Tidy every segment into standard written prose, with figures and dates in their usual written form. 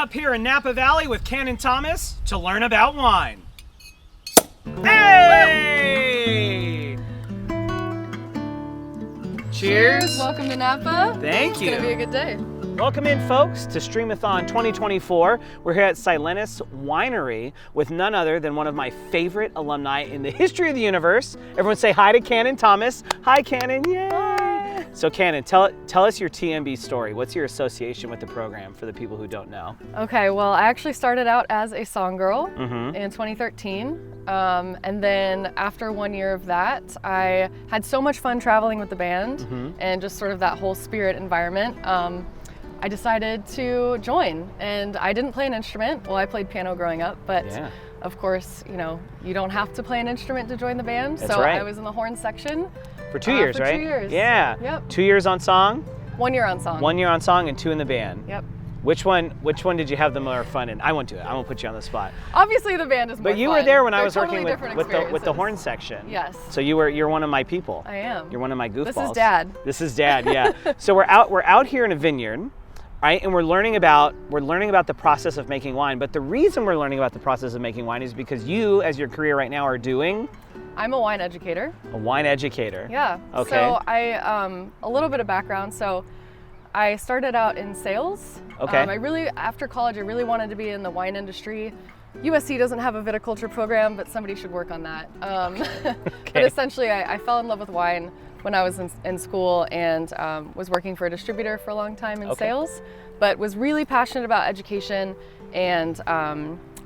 up here in Napa Valley with Canon Thomas to learn about wine. Hey! Cheers. Welcome to Napa. Thank you. It's gonna be a good day. Welcome in, folks, to Streamathon 2024. We're here at Silenus Winery with none other than one of my favorite alumni in the history of the universe. Everyone say hi to Canon Thomas. Hi, Canon. Yay! Hi. So, Canon, tell us your TMB story. What's your association with the program for the people who don't know? Okay, well, I actually started out as a song girl in 2013. And then after 1 year of that, I had so much fun traveling with the band and just sort of that whole spirit environment. I decided to join, and I didn't play an instrument. Well, I played piano growing up, but of course, you know, you don't have to play an instrument to join the band. That's so right. I was in the horn section. For 2 years, right? 2 years. Yeah. Yep. 2 years on song? 1 year on song. 1 year on song and 2 in the band. Yep. Which one did you have the more fun in? I won't do it. I won't put you on the spot. Obviously, the band is more But you fun. were there when I They're was totally working with the horn section. Yes. So you're one of my people. I am. You're one of my goofballs. This is Dad. This is Dad. Yeah. So we're out here in a vineyard, right? And we're learning about the process of making wine. But the reason we're learning about the process of making wine is because you, as your career right now, are doing. I'm a wine educator. A wine educator. Yeah. Okay. So a little bit of background. So I started out in sales. Okay. After college, I really wanted to be in the wine industry. USC doesn't have a viticulture program, but somebody should work on that. But essentially, I fell in love with wine when I was in school and was working for a distributor for a long time in sales, but was really passionate about education. And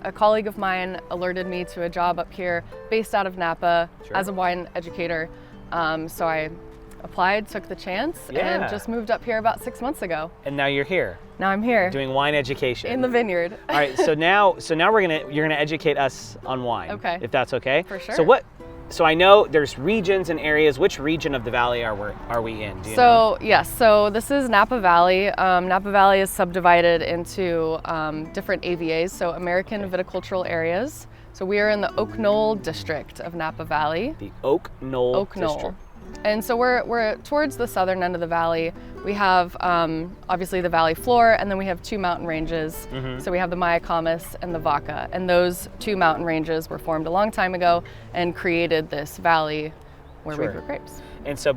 a colleague of mine alerted me to a job up here based out of Napa as a wine educator. So I applied, took the chance, and just moved up here about 6 months ago. And now you're here. Now I'm here. Doing wine education. In the vineyard. All right, so now you're gonna educate us on wine. Okay. If that's okay. For sure. So I know there's regions and areas. Which region of the valley are we in? Do you know? Yes, so this is Napa Valley. Napa Valley is subdivided into different AVAs, so American Viticultural Areas. So we are in the Oak Knoll district of Napa Valley. The Oak Knoll district. And so we're towards the southern end of the valley. We have obviously the valley floor, and then we have 2 mountain ranges. So we have the Mayacamas and the Vaca, and those 2 mountain ranges were formed a long time ago and created this valley where we grew grapes. And so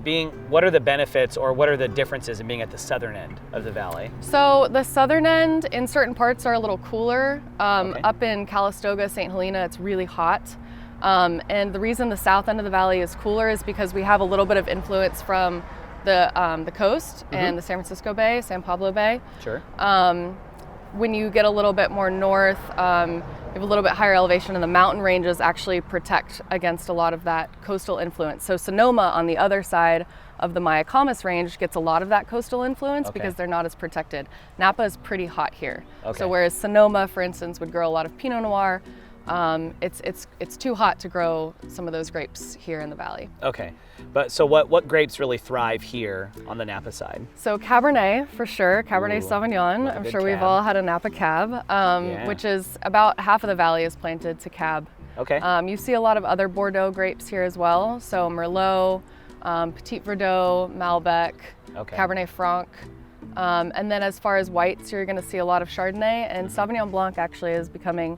what are the benefits or what are the differences in being at the southern end of the valley? So the southern end in certain parts are a little cooler. Up in Calistoga, St. Helena, it's really hot. And the reason the south end of the valley is cooler is because we have a little bit of influence from the coast and the San Francisco Bay, San Pablo Bay. Sure. When you get a little bit more north, you have a little bit higher elevation, and the mountain ranges actually protect against a lot of that coastal influence. So Sonoma on the other side of the Mayacamas range gets a lot of that coastal influence because they're not as protected. Napa is pretty hot here. So whereas Sonoma, for instance, would grow a lot of Pinot Noir, it's too hot to grow some of those grapes here in the valley. Okay, but so what grapes really thrive here on the Napa side? So Cabernet for sure, Cabernet Sauvignon. I'm sure we've all had a Napa Cab, which is about half of the valley is planted to Cab. Okay. You see a lot of other Bordeaux grapes here as well. So Merlot, Petit Verdot, Malbec, Cabernet Franc. And then as far as whites, you're going to see a lot of Chardonnay, and Sauvignon Blanc actually is becoming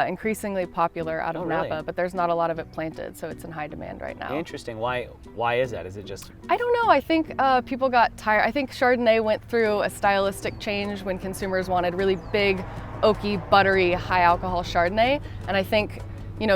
increasingly popular out of Napa, but there's not a lot of it planted, so it's in high demand right now. Interesting. Why is that? Is it just? I don't know. I think people got tired. I think Chardonnay went through a stylistic change when consumers wanted really big, oaky, buttery, high alcohol Chardonnay, and I think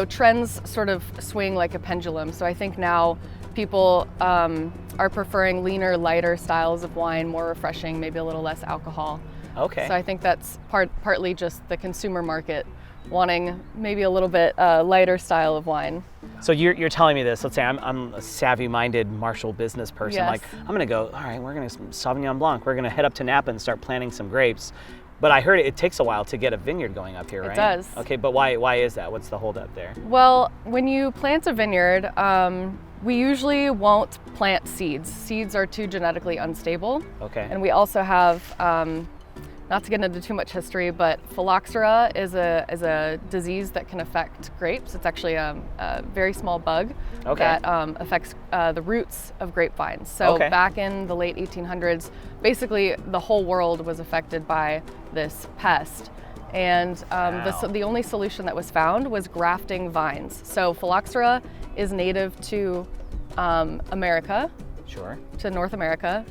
trends sort of swing like a pendulum. So I think now people are preferring leaner, lighter styles of wine, more refreshing, maybe a little less alcohol. Okay. So I think that's partly just the consumer market wanting maybe a little bit lighter style of wine. So you're telling me this. Let's say I'm a savvy-minded Marshall business person. Yes. Like I'm gonna go. All right, we're gonna Sauvignon Blanc. We're gonna head up to Napa and start planting some grapes. But I heard it takes a while to get a vineyard going up here, right? It does. Okay, but why is that? What's the holdup there? Well, when you plant a vineyard, we usually won't plant seeds. Seeds are too genetically unstable. Okay. And we also have not to get into too much history, but phylloxera is a disease that can affect grapes. It's actually a very small bug that affects the roots of grapevines. So back in the late 1800s, basically the whole world was affected by this pest. And the only solution that was found was grafting vines. So phylloxera is native to America, to North America.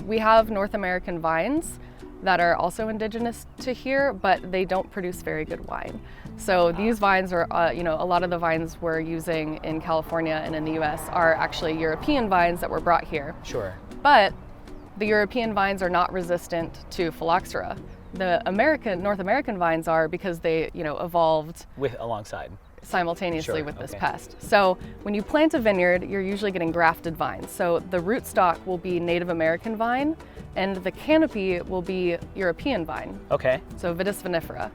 We have North American vines that are also indigenous to here, but they don't produce very good wine. So these vines are, a lot of the vines we're using in California and in the US are actually European vines that were brought here. But the European vines are not resistant to phylloxera. The North American vines are, because they, evolved alongside simultaneously with this pest. So when you plant a vineyard, you're usually getting grafted vines. So the rootstock will be Native American vine, and the canopy will be European vine. So Vitis vinifera.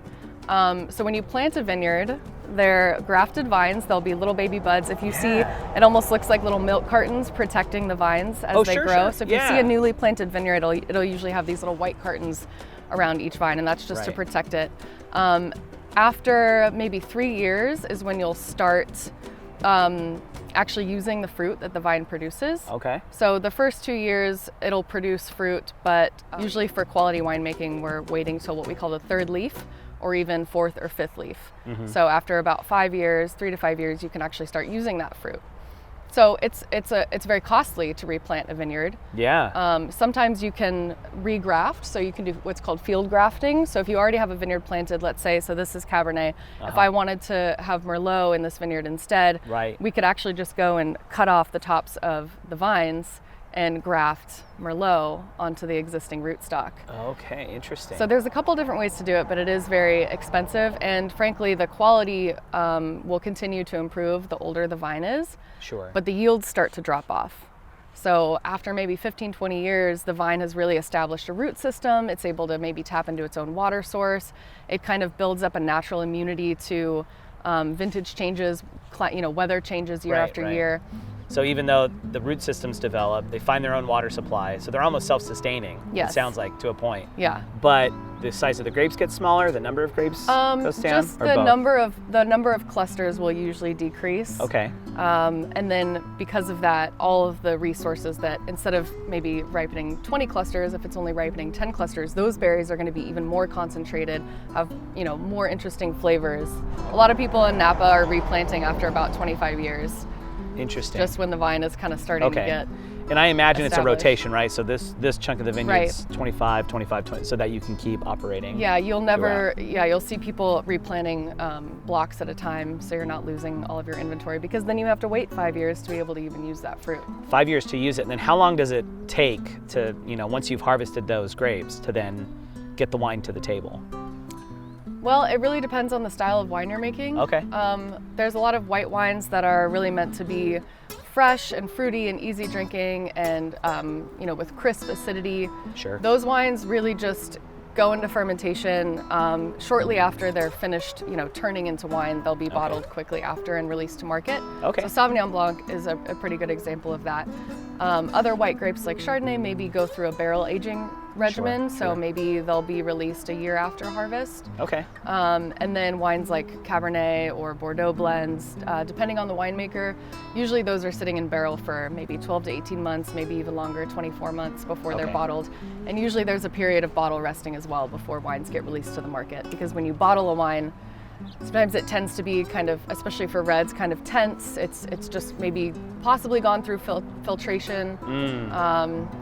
So when you plant a vineyard, they're grafted vines. There'll be little baby buds. If you see, it almost looks like little milk cartons protecting the vines as they grow. So if you see a newly planted vineyard, it'll usually have these little white cartons around each vine, and that's just to protect it. After maybe 3 years is when you'll start actually using the fruit that the vine produces. So the first 2 years it'll produce fruit, but usually for quality winemaking we're waiting till what we call the third leaf, or even fourth or fifth leaf. So after about 5 years, 3 to 5 years, you can actually start using that fruit. So it's very costly to replant a vineyard. Sometimes you can regraft, so you can do what's called field grafting. So if you already have a vineyard planted, let's say, so this is Cabernet, if I wanted to have Merlot in this vineyard instead, we could actually just go and cut off the tops of the vines and graft Merlot onto the existing rootstock. Interesting. So there's a couple different ways to do it, but it is very expensive, and frankly the quality will continue to improve the older the vine is, but the yields start to drop off. So after maybe 15, 20 years, the vine has really established a root system. It's able to maybe tap into its own water source. It kind of builds up a natural immunity to vintage changes, weather changes year after year. So even though the root systems develop, they find their own water supply, so they're almost self-sustaining. It sounds like, to a point. But the size of the grapes gets smaller, the number of grapes goes down, just the number of clusters will usually decrease. And then because of that, all of the resources that, instead of maybe ripening 20 clusters, if it's only ripening 10 clusters, those berries are going to be even more concentrated, have more interesting flavors. A lot of people in Napa are replanting after about 25 years. Interesting. Just when the vine is kind of starting to get And I imagine it's a rotation, right? So this chunk of the vineyard's 25, 25, 20, so that you can keep operating. Yeah, you'll see people replanting blocks at a time, so you're not losing all of your inventory, because then you have to wait 5 years to be able to even use that fruit. 5 years to use it, and then how long does it take to, once you've harvested those grapes, to then get the wine to the table? Well, it really depends on the style of wine you're making. There's a lot of white wines that are really meant to be fresh and fruity and easy drinking, and with crisp acidity. Those wines really just go into fermentation shortly after they're finished, turning into wine. They'll be bottled quickly after and released to market. So Sauvignon Blanc is a pretty good example of that. Other white grapes like Chardonnay maybe go through a barrel aging regimen, so maybe they'll be released a year after harvest. And then wines like Cabernet or Bordeaux blends, depending on the winemaker, usually those are sitting in barrel for maybe 12 to 18 months, maybe even longer, 24 months before they're bottled. And usually there's a period of bottle resting as well before wines get released to the market, because when you bottle a wine, sometimes it tends to be kind of, especially for reds, kind of tense. It's just maybe possibly gone through filtration,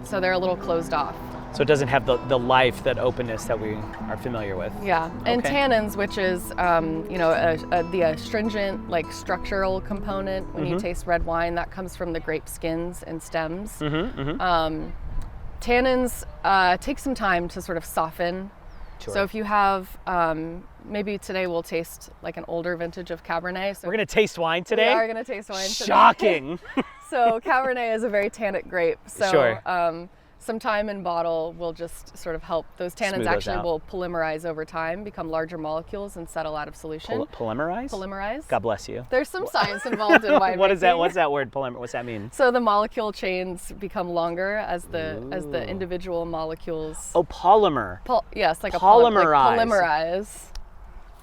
so they're a little closed off. So it doesn't have the life, that openness that we are familiar with. And tannins, which is the astringent, like structural component when you taste red wine, that comes from the grape skins and stems. Tannins take some time to sort of soften. So if you have, maybe today we'll taste like an older vintage of Cabernet. So we're gonna taste wine today? We are gonna taste wine today. Shocking! So Cabernet is a very tannic grape. So some time in bottle will just sort of help. Those tannins Smooth those actually out. will polymerize over time, become larger molecules, and settle out of solution. Polymerize? Polymerize. God bless you. There's some science involved in winemaking. What is that? What's that word? What's that mean? So the molecule chains become longer as the individual molecules. Oh, polymer. Yes, like Polymerize. Like polymerize.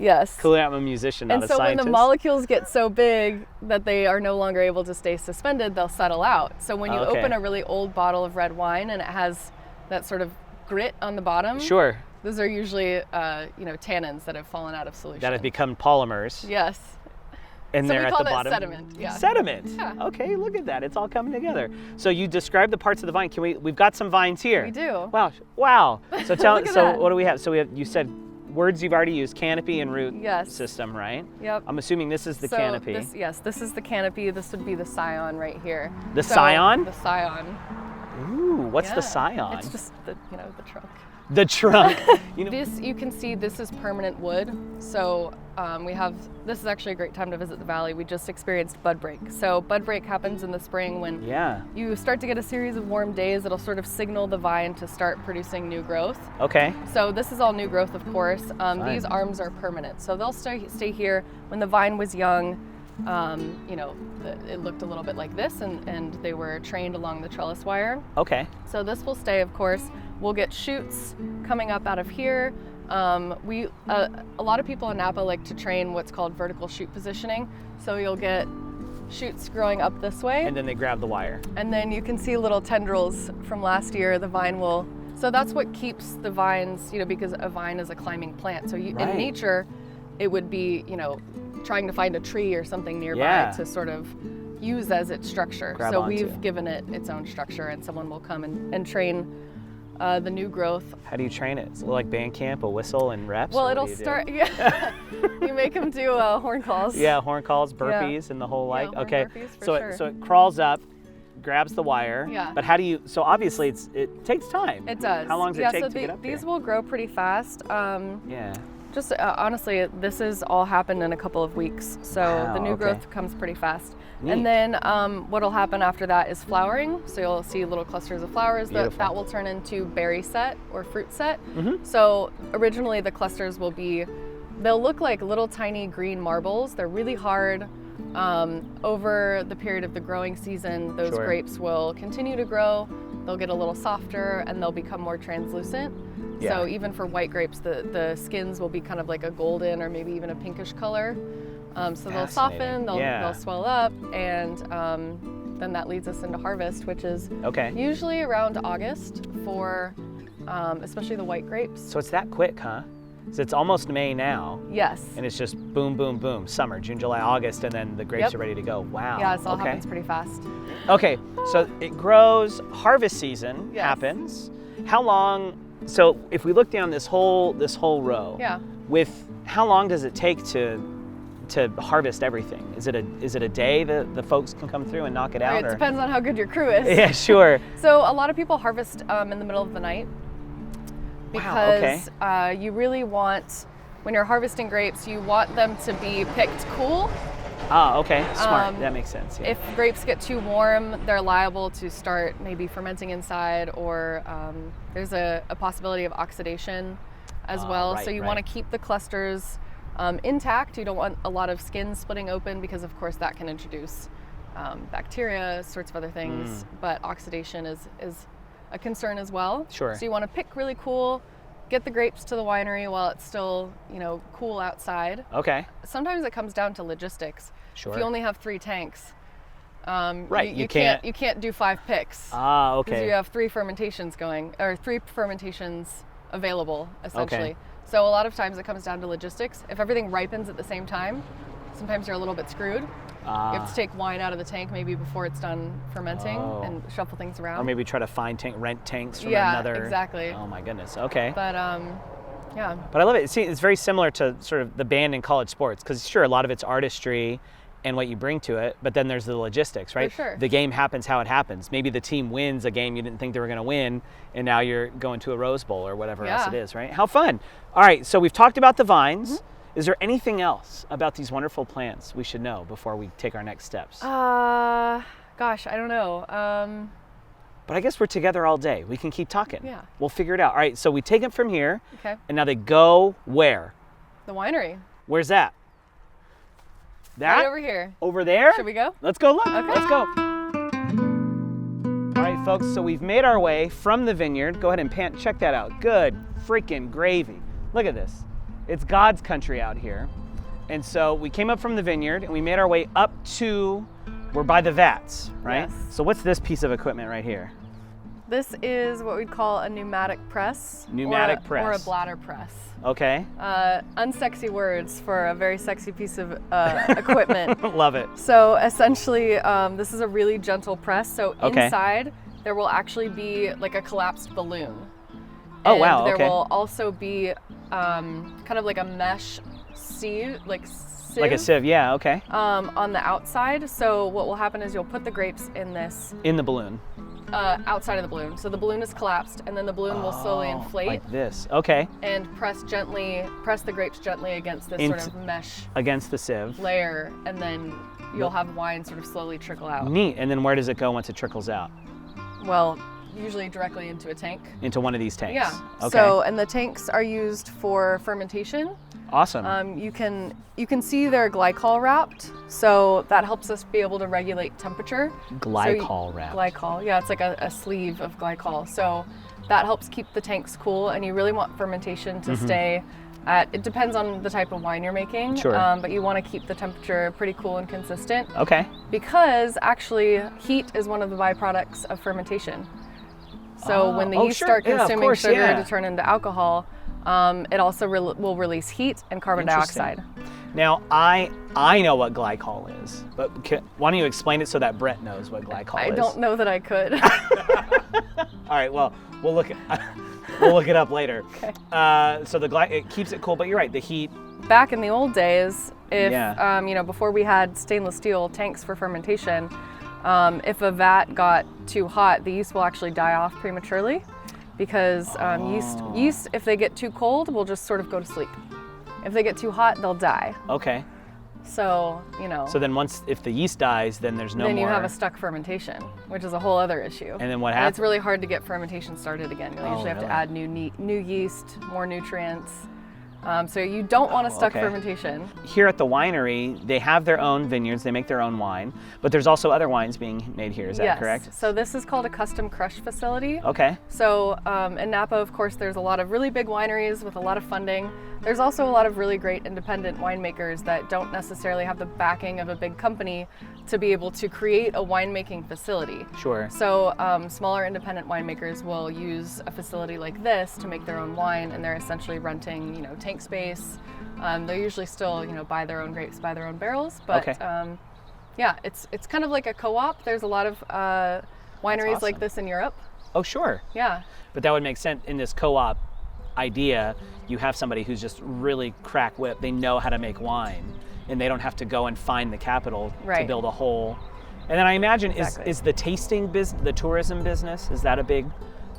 Yes. Clearly, I'm a musician, not a And so scientist. when the molecules get so big that they are no longer able to stay suspended, they'll settle out. So when you open a really old bottle of red wine and it has that sort of grit on the bottom, Sure. those are usually tannins that have fallen out of solution. That have become polymers. Yes. And So they're we at call the that bottom. sediment. Yeah. Sediment. Yeah. Okay, look at that. It's all coming together. So you described the parts of the vine. We've got some vines here. We do. Wow. Wow. So Look at that. what do we have? So you said words you've already used, canopy and root Yes. system, right? Yep. I'm assuming this is the canopy. This is the canopy. This would be the scion right here. The scion? The scion. Ooh, what's the Yeah. scion? It's just the trunk. The trunk. This, you can see, this is permanent wood. So this is actually a great time to visit the valley. We just experienced bud break. So bud break happens in the spring when you start to get a series of warm days. It'll sort of signal the vine to start producing new growth. Okay. So this is all new growth, of course. These arms are permanent. So they'll stay here. When the vine was young, it looked a little bit like this, and they were trained along the trellis wire. Okay. So this will stay, of course. We'll get shoots coming up out of here. A lot of people in Napa like to train what's called vertical shoot positioning. So you'll get shoots growing up this way. And then they grab the wire. And then you can see little tendrils from last year. The vine will, so that's what keeps the vines, because a vine is a climbing plant. So in nature, it would be, trying to find a tree or something nearby to sort of use as its structure. Grab so onto. we've given it its own structure, and someone will come and train the new growth. How do you train it? Is it like band camp, a whistle and reps? Well, or it'll what do you do? start, you make them do horn calls. Yeah, horn calls, burpees, and the whole like. horn Okay, burpees for so sure. so it crawls up, grabs the wire. Yeah. But how do you? So obviously it takes time. It does. How long does it take to get up these here? will grow pretty fast. Yeah. Just honestly, this has all happened in a couple of weeks. So Wow, the new okay. growth comes pretty fast. Neat. And then what'll happen after that is flowering. So you'll see little clusters of flowers that will turn into berry set or fruit set. Mm-hmm. So originally the clusters they'll look like little tiny green marbles. They're really hard. Over the period of the growing season, those grapes will continue to grow. They'll get a little softer and they'll become more translucent. Yeah. So even for white grapes, the skins will be kind of like a golden or maybe even a pinkish color. So they'll soften, they'll swell up, and then that leads us into harvest, which is usually around August for especially the white grapes. So it's that quick, huh? So it's almost May now. Yes. And it's just boom, boom, boom. Summer, June, July, August, and then the grapes are ready to go. Wow. Yeah, it all happens pretty fast. Okay, so it grows, harvest season happens. How long, so if we look down this whole row, with how long does it take to harvest everything? Is it a day that the folks can come through and knock it out? It depends on how good your crew is. Yeah, sure. So a lot of people harvest in the middle of the night because you really want, when you're harvesting grapes, you want them to be picked cool. Ah, okay, smart. That makes sense. Yeah. If grapes get too warm, they're liable to start maybe fermenting inside, or there's a possibility of oxidation as well. So you want to keep the clusters intact. You don't want a lot of skin splitting open because, of course, that can introduce bacteria, sorts of other things. But oxidation is a concern as well. Sure. So you want to pick really cool, get the grapes to the winery while it's still, cool outside. Okay. Sometimes it comes down to logistics. Sure. If you only have 3 tanks, you can't can't do 5 picks. Ah, okay. Because you have 3 fermentations going, or 3 fermentations available, essentially. Okay. So a lot of times it comes down to logistics. If everything ripens at the same time, sometimes you're a little bit screwed. You have to take wine out of the tank maybe before it's done fermenting and shuffle things around. Or maybe try to rent tanks from another. Yeah, exactly. Oh my goodness. Okay. But yeah. But I love it. See, it's very similar to sort of the band in college sports, because sure, a lot of it's artistry and what you bring to it, but then there's the logistics, right? For sure. The game happens how it happens. Maybe the team wins a game you didn't think they were going to win, and now you're going to a Rose Bowl or whatever else it is, right? How fun. All right, so we've talked about the vines. Mm-hmm. Is there anything else about these wonderful plants we should know before we take our next steps? Gosh, I don't know. But I guess we're together all day. We can keep talking. Yeah. We'll figure it out. All right, so we take it from here. Okay. And now they go where? The winery. Where's that? That? Right over here. Over there? Should we go? Let's go look. Okay. Let's go. All right, folks, so we've made our way from the vineyard. Go ahead and check that out. Good freaking gravy. Look at this. It's God's country out here. And so we came up from the vineyard and we made our way up to, we're by the vats, right? Yes. So what's this piece of equipment right here? This is what we'd call a pneumatic press. Pneumatic press. Or a bladder press. Okay. Unsexy words for a very sexy piece of equipment. Love it. So essentially, this is a really gentle press. So Okay. inside, there will actually be like a collapsed balloon. Oh, And wow, there okay. will also be kind of like a mesh sieve, like Like a sieve, yeah, okay. on the outside. So what will happen is you'll put the grapes in this In the balloon. outside of the balloon. So the balloon is collapsed, and then the balloon will slowly inflate Like this, okay. and press the grapes gently against this sort of mesh Against the sieve. layer, and then you'll have wine sort of slowly trickle out. Neat, and then where does it go once it trickles out? Well, usually directly into a tank. Into one of these tanks? Yeah. Okay. So, and the tanks are used for fermentation. Awesome. You can see they're glycol wrapped, so that helps us be able to regulate temperature. Glycol wrapped. Glycol, yeah, it's like a sleeve of glycol. So that helps keep the tanks cool, and you really want fermentation to stay at, it depends on the type of wine you're making, Sure. but you want to keep the temperature pretty cool and consistent. Okay. Because actually heat is one of the byproducts of fermentation. So when the yeast sure. start Yeah, of consuming course, sugar yeah. to turn into alcohol, it also will release heat and carbon dioxide. Now, I know what glycol is, but why don't you explain it so that Brett knows what glycol is? I don't know that I could. All right, well, we'll look it up later. Okay. So it keeps it cool, but you're right, the heat. Back in the old days, if Yeah. before we had stainless steel tanks for fermentation, if a vat got too hot, the yeast will actually die off prematurely, because yeast, if they get too cold, will just sort of go to sleep. If they get too hot, they'll die. Okay. So, So then if the yeast dies, then there's no more. then you have a stuck fermentation, which is a whole other issue. And then what And happens? it's really hard to get fermentation started again. You'll usually have really? to add new yeast, more nutrients. So you don't want a stuck okay. fermentation. Here at the winery, they have their own vineyards, they make their own wine, but there's also other wines being made here, is that Yes. correct? So this is called a custom crush facility. Okay. So in Napa, of course, there's a lot of really big wineries with a lot of funding. There's also a lot of really great independent winemakers that don't necessarily have the backing of a big company to be able to create a winemaking facility. Sure. So smaller independent winemakers will use a facility like this to make their own wine, and they're essentially renting, tank space. They usually still, buy their own grapes, buy their own barrels, but Okay. yeah, it's kind of like a co-op. There's a lot of wineries awesome. like this in Europe. Oh, sure. Yeah. But that would make sense in this co-op idea. You have somebody who's just really crack whip. They know how to make wine, and they don't have to go and find the capital to Right. build a whole. And then I imagine Exactly. is the tasting business, the tourism business, is that a big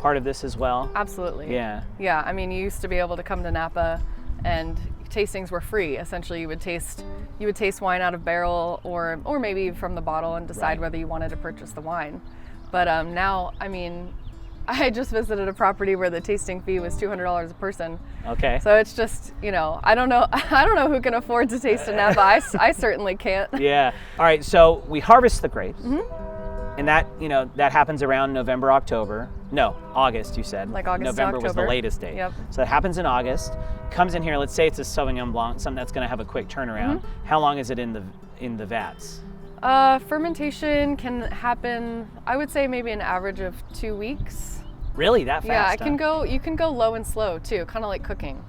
part of this as well? Absolutely. Yeah. Yeah, I mean, you used to be able to come to Napa and tastings were free. Essentially, you would taste wine out of barrel or maybe from the bottle and decide Right. whether you wanted to purchase the wine. But now, I mean, I just visited a property where the tasting fee was $200 a person. Okay. So it's just, I don't know who can afford to taste in Napa. I certainly can't. Yeah. All right. So we harvest the grapes, Mm-hmm. and that happens around November, October. No, August. You said. Like August to November was the October. latest date. Yep. So it happens in August. Comes in here. Let's say it's a Sauvignon Blanc, something that's going to have a quick turnaround. Mm-hmm. How long is it in the vats? Fermentation can happen, I would say maybe an average of 2 weeks. Really, that fast? Yeah, huh? you can go low and slow too, kind of like cooking.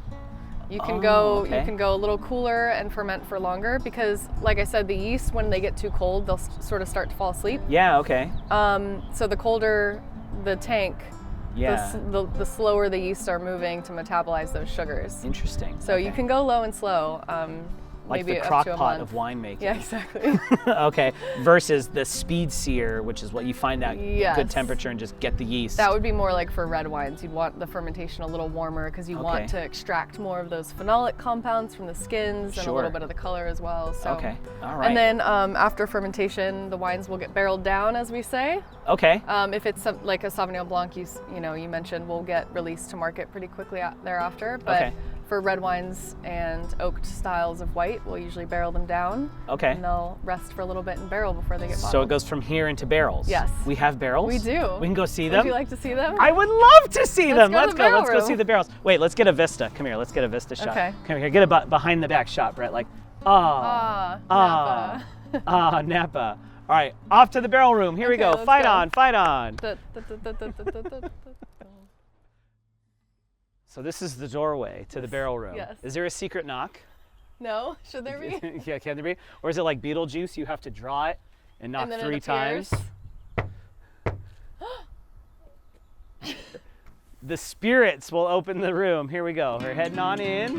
You can okay. you can go a little cooler and ferment for longer because, like I said, the yeast, when they get too cold, they'll sort of start to fall asleep. Yeah. Okay. So the colder the tank, Yeah. the slower the yeast are moving to metabolize those sugars. Interesting. So Okay. you can go low and slow. Like maybe the up crock to a pot month. of winemaking. Yeah, exactly. Okay, versus the speed sear, which is what you find at Yes. good temperature and just get the yeast. That would be more like for red wines. You'd want the fermentation a little warmer because you want to extract more of those phenolic compounds from the skins and a little bit of the color as well. So. Okay, all right. And then after fermentation, the wines will get barreled down, as we say. Okay. If it's like a Sauvignon Blanc, you mentioned, will get released to market pretty quickly thereafter. But for red wines and oaked styles of white, we'll usually barrel them down. Okay. And they'll rest for a little bit in barrel before they get bottled. So it goes from here into barrels? Yes. We have barrels? We do. We can go see them? Would you like to see them? I would love to see them. Let's go. Let's go see the barrels. Wait, let's get a vista. Come here, let's get a vista shot. Okay. Come here, get a behind the back shot, Brett. Like, Napa. Napa. All right, off to the barrel room. Here we go. let's Fight go. on, fight on. So this is the doorway to the barrel room. Yes. Is there a secret knock? No? Should there be? Yeah, can there be? Or is it like Beetlejuice? You have to draw it and knock And then 3 it appears. times. The spirits will open the room. Here we go. We're heading on in.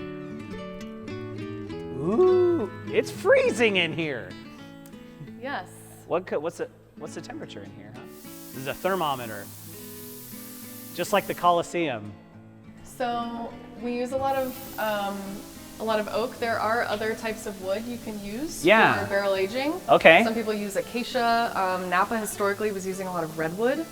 Ooh, it's freezing in here. Yes. What's the temperature in here, huh? This is a thermometer. Just like the Colosseum. So we use a lot of oak. There are other types of wood you can use for barrel aging. Okay. Some people use acacia. Napa historically was using a lot of redwood.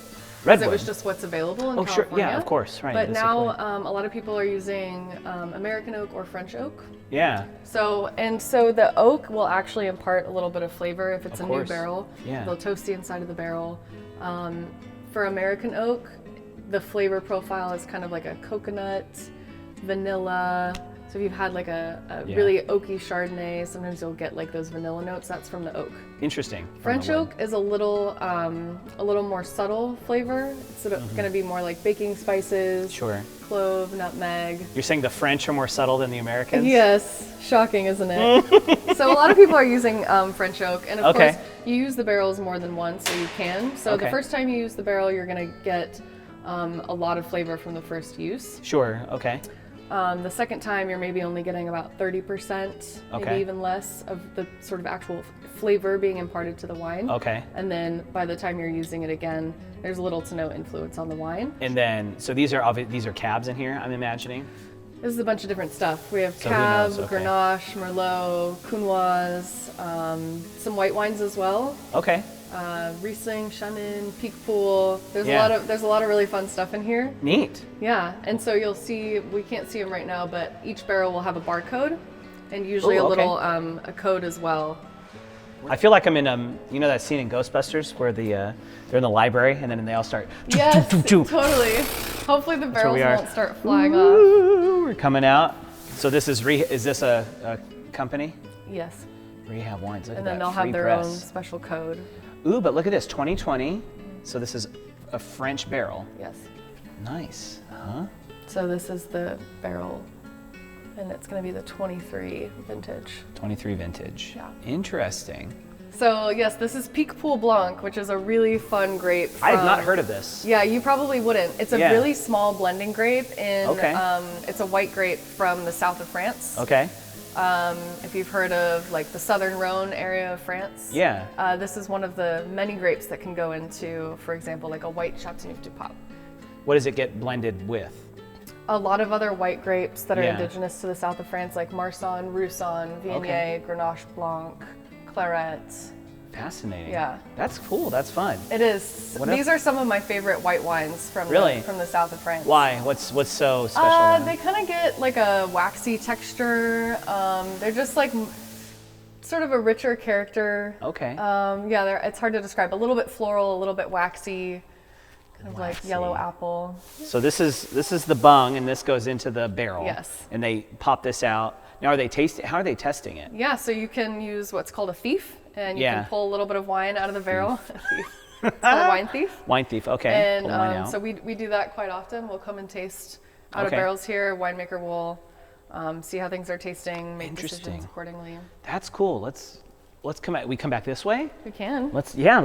Redwood. It was just what's available in California. Sure. Yeah, of course. Right. But now basically. a lot of people are using American oak or French oak. Yeah. So the oak will actually impart a little bit of flavor if it's a new barrel. Yeah. They'll toast the inside of the barrel. For American oak, the flavor profile is kind of like a coconut, vanilla. So if you've had like a really oaky Chardonnay, sometimes you'll get like those vanilla notes. That's from the oak. Interesting. French oak is a little more subtle flavor. It's going to be more like baking spices, clove, nutmeg. You're saying the French are more subtle than the Americans? Yes, shocking, isn't it? So a lot of people are using French oak, and of course you use the barrels more than once, so you can. So the first time you use the barrel, you're going to get a lot of flavor from the first use. Sure. Okay. The second time, you're maybe only getting about 30%, maybe even less, of the sort of actual flavor being imparted to the wine. Okay. And then by the time you're using it again, there's little to no influence on the wine. And then, so these are cabs in here, I'm imagining? This is a bunch of different stuff. We have Cab, Grenache, Merlot, Counoise, some white wines as well. Okay. Riesling, Chenin, Peak Pool. There's a lot of really fun stuff in here. Neat. Yeah, and so you'll see, we can't see them right now, but each barrel will have a barcode and usually a little a code as well. I feel like I'm in you know that scene in Ghostbusters where they're in the library and then they all start. Yes, totally. Hopefully the barrels won't start flying off. We're coming out. So this is this a company? Yes. Rehab Wines. Look and at then that they'll free have their press. own special code. Ooh, but look at this, 2020. So this is a French barrel. Yes. Nice. Huh? So this is the barrel, and it's going to be the 23 vintage. 23 vintage. Yeah. Interesting. So yes, this is Peak Pool Blanc, which is a really fun grape. I have not heard of this. Yeah, you probably wouldn't. It's a really small blending grape, and it's a white grape from the south of France. Okay. If you've heard of like the southern Rhone area of France. Yeah. This is one of the many grapes that can go into, for example, like a white Chateauneuf du Pape. What does it get blended with? A lot of other white grapes that are indigenous to the south of France, like Marsanne, Roussanne, Viognier, Grenache Blanc, Claret. Fascinating. Yeah. That's cool. That's fun. It is. These are some of my favorite white wines from the south of France. Why? What's so special about them? They kind of get like a waxy texture. They're just like sort of a richer character. Okay. It's hard to describe. A little bit floral, a little bit waxy, kind of like yellow apple. So this is the bung, and this goes into the barrel. Yes. And they pop this out. Now, how are they testing it? Yeah, so you can use what's called a thief, and you can pull a a little bit of wine out of the barrel. It's called a wine thief. Wine thief, okay. And so we do that quite often. We'll come and taste out of barrels here. Winemaker will see how things are tasting, make decisions accordingly. That's cool. Let's come back. We come back this way? We can.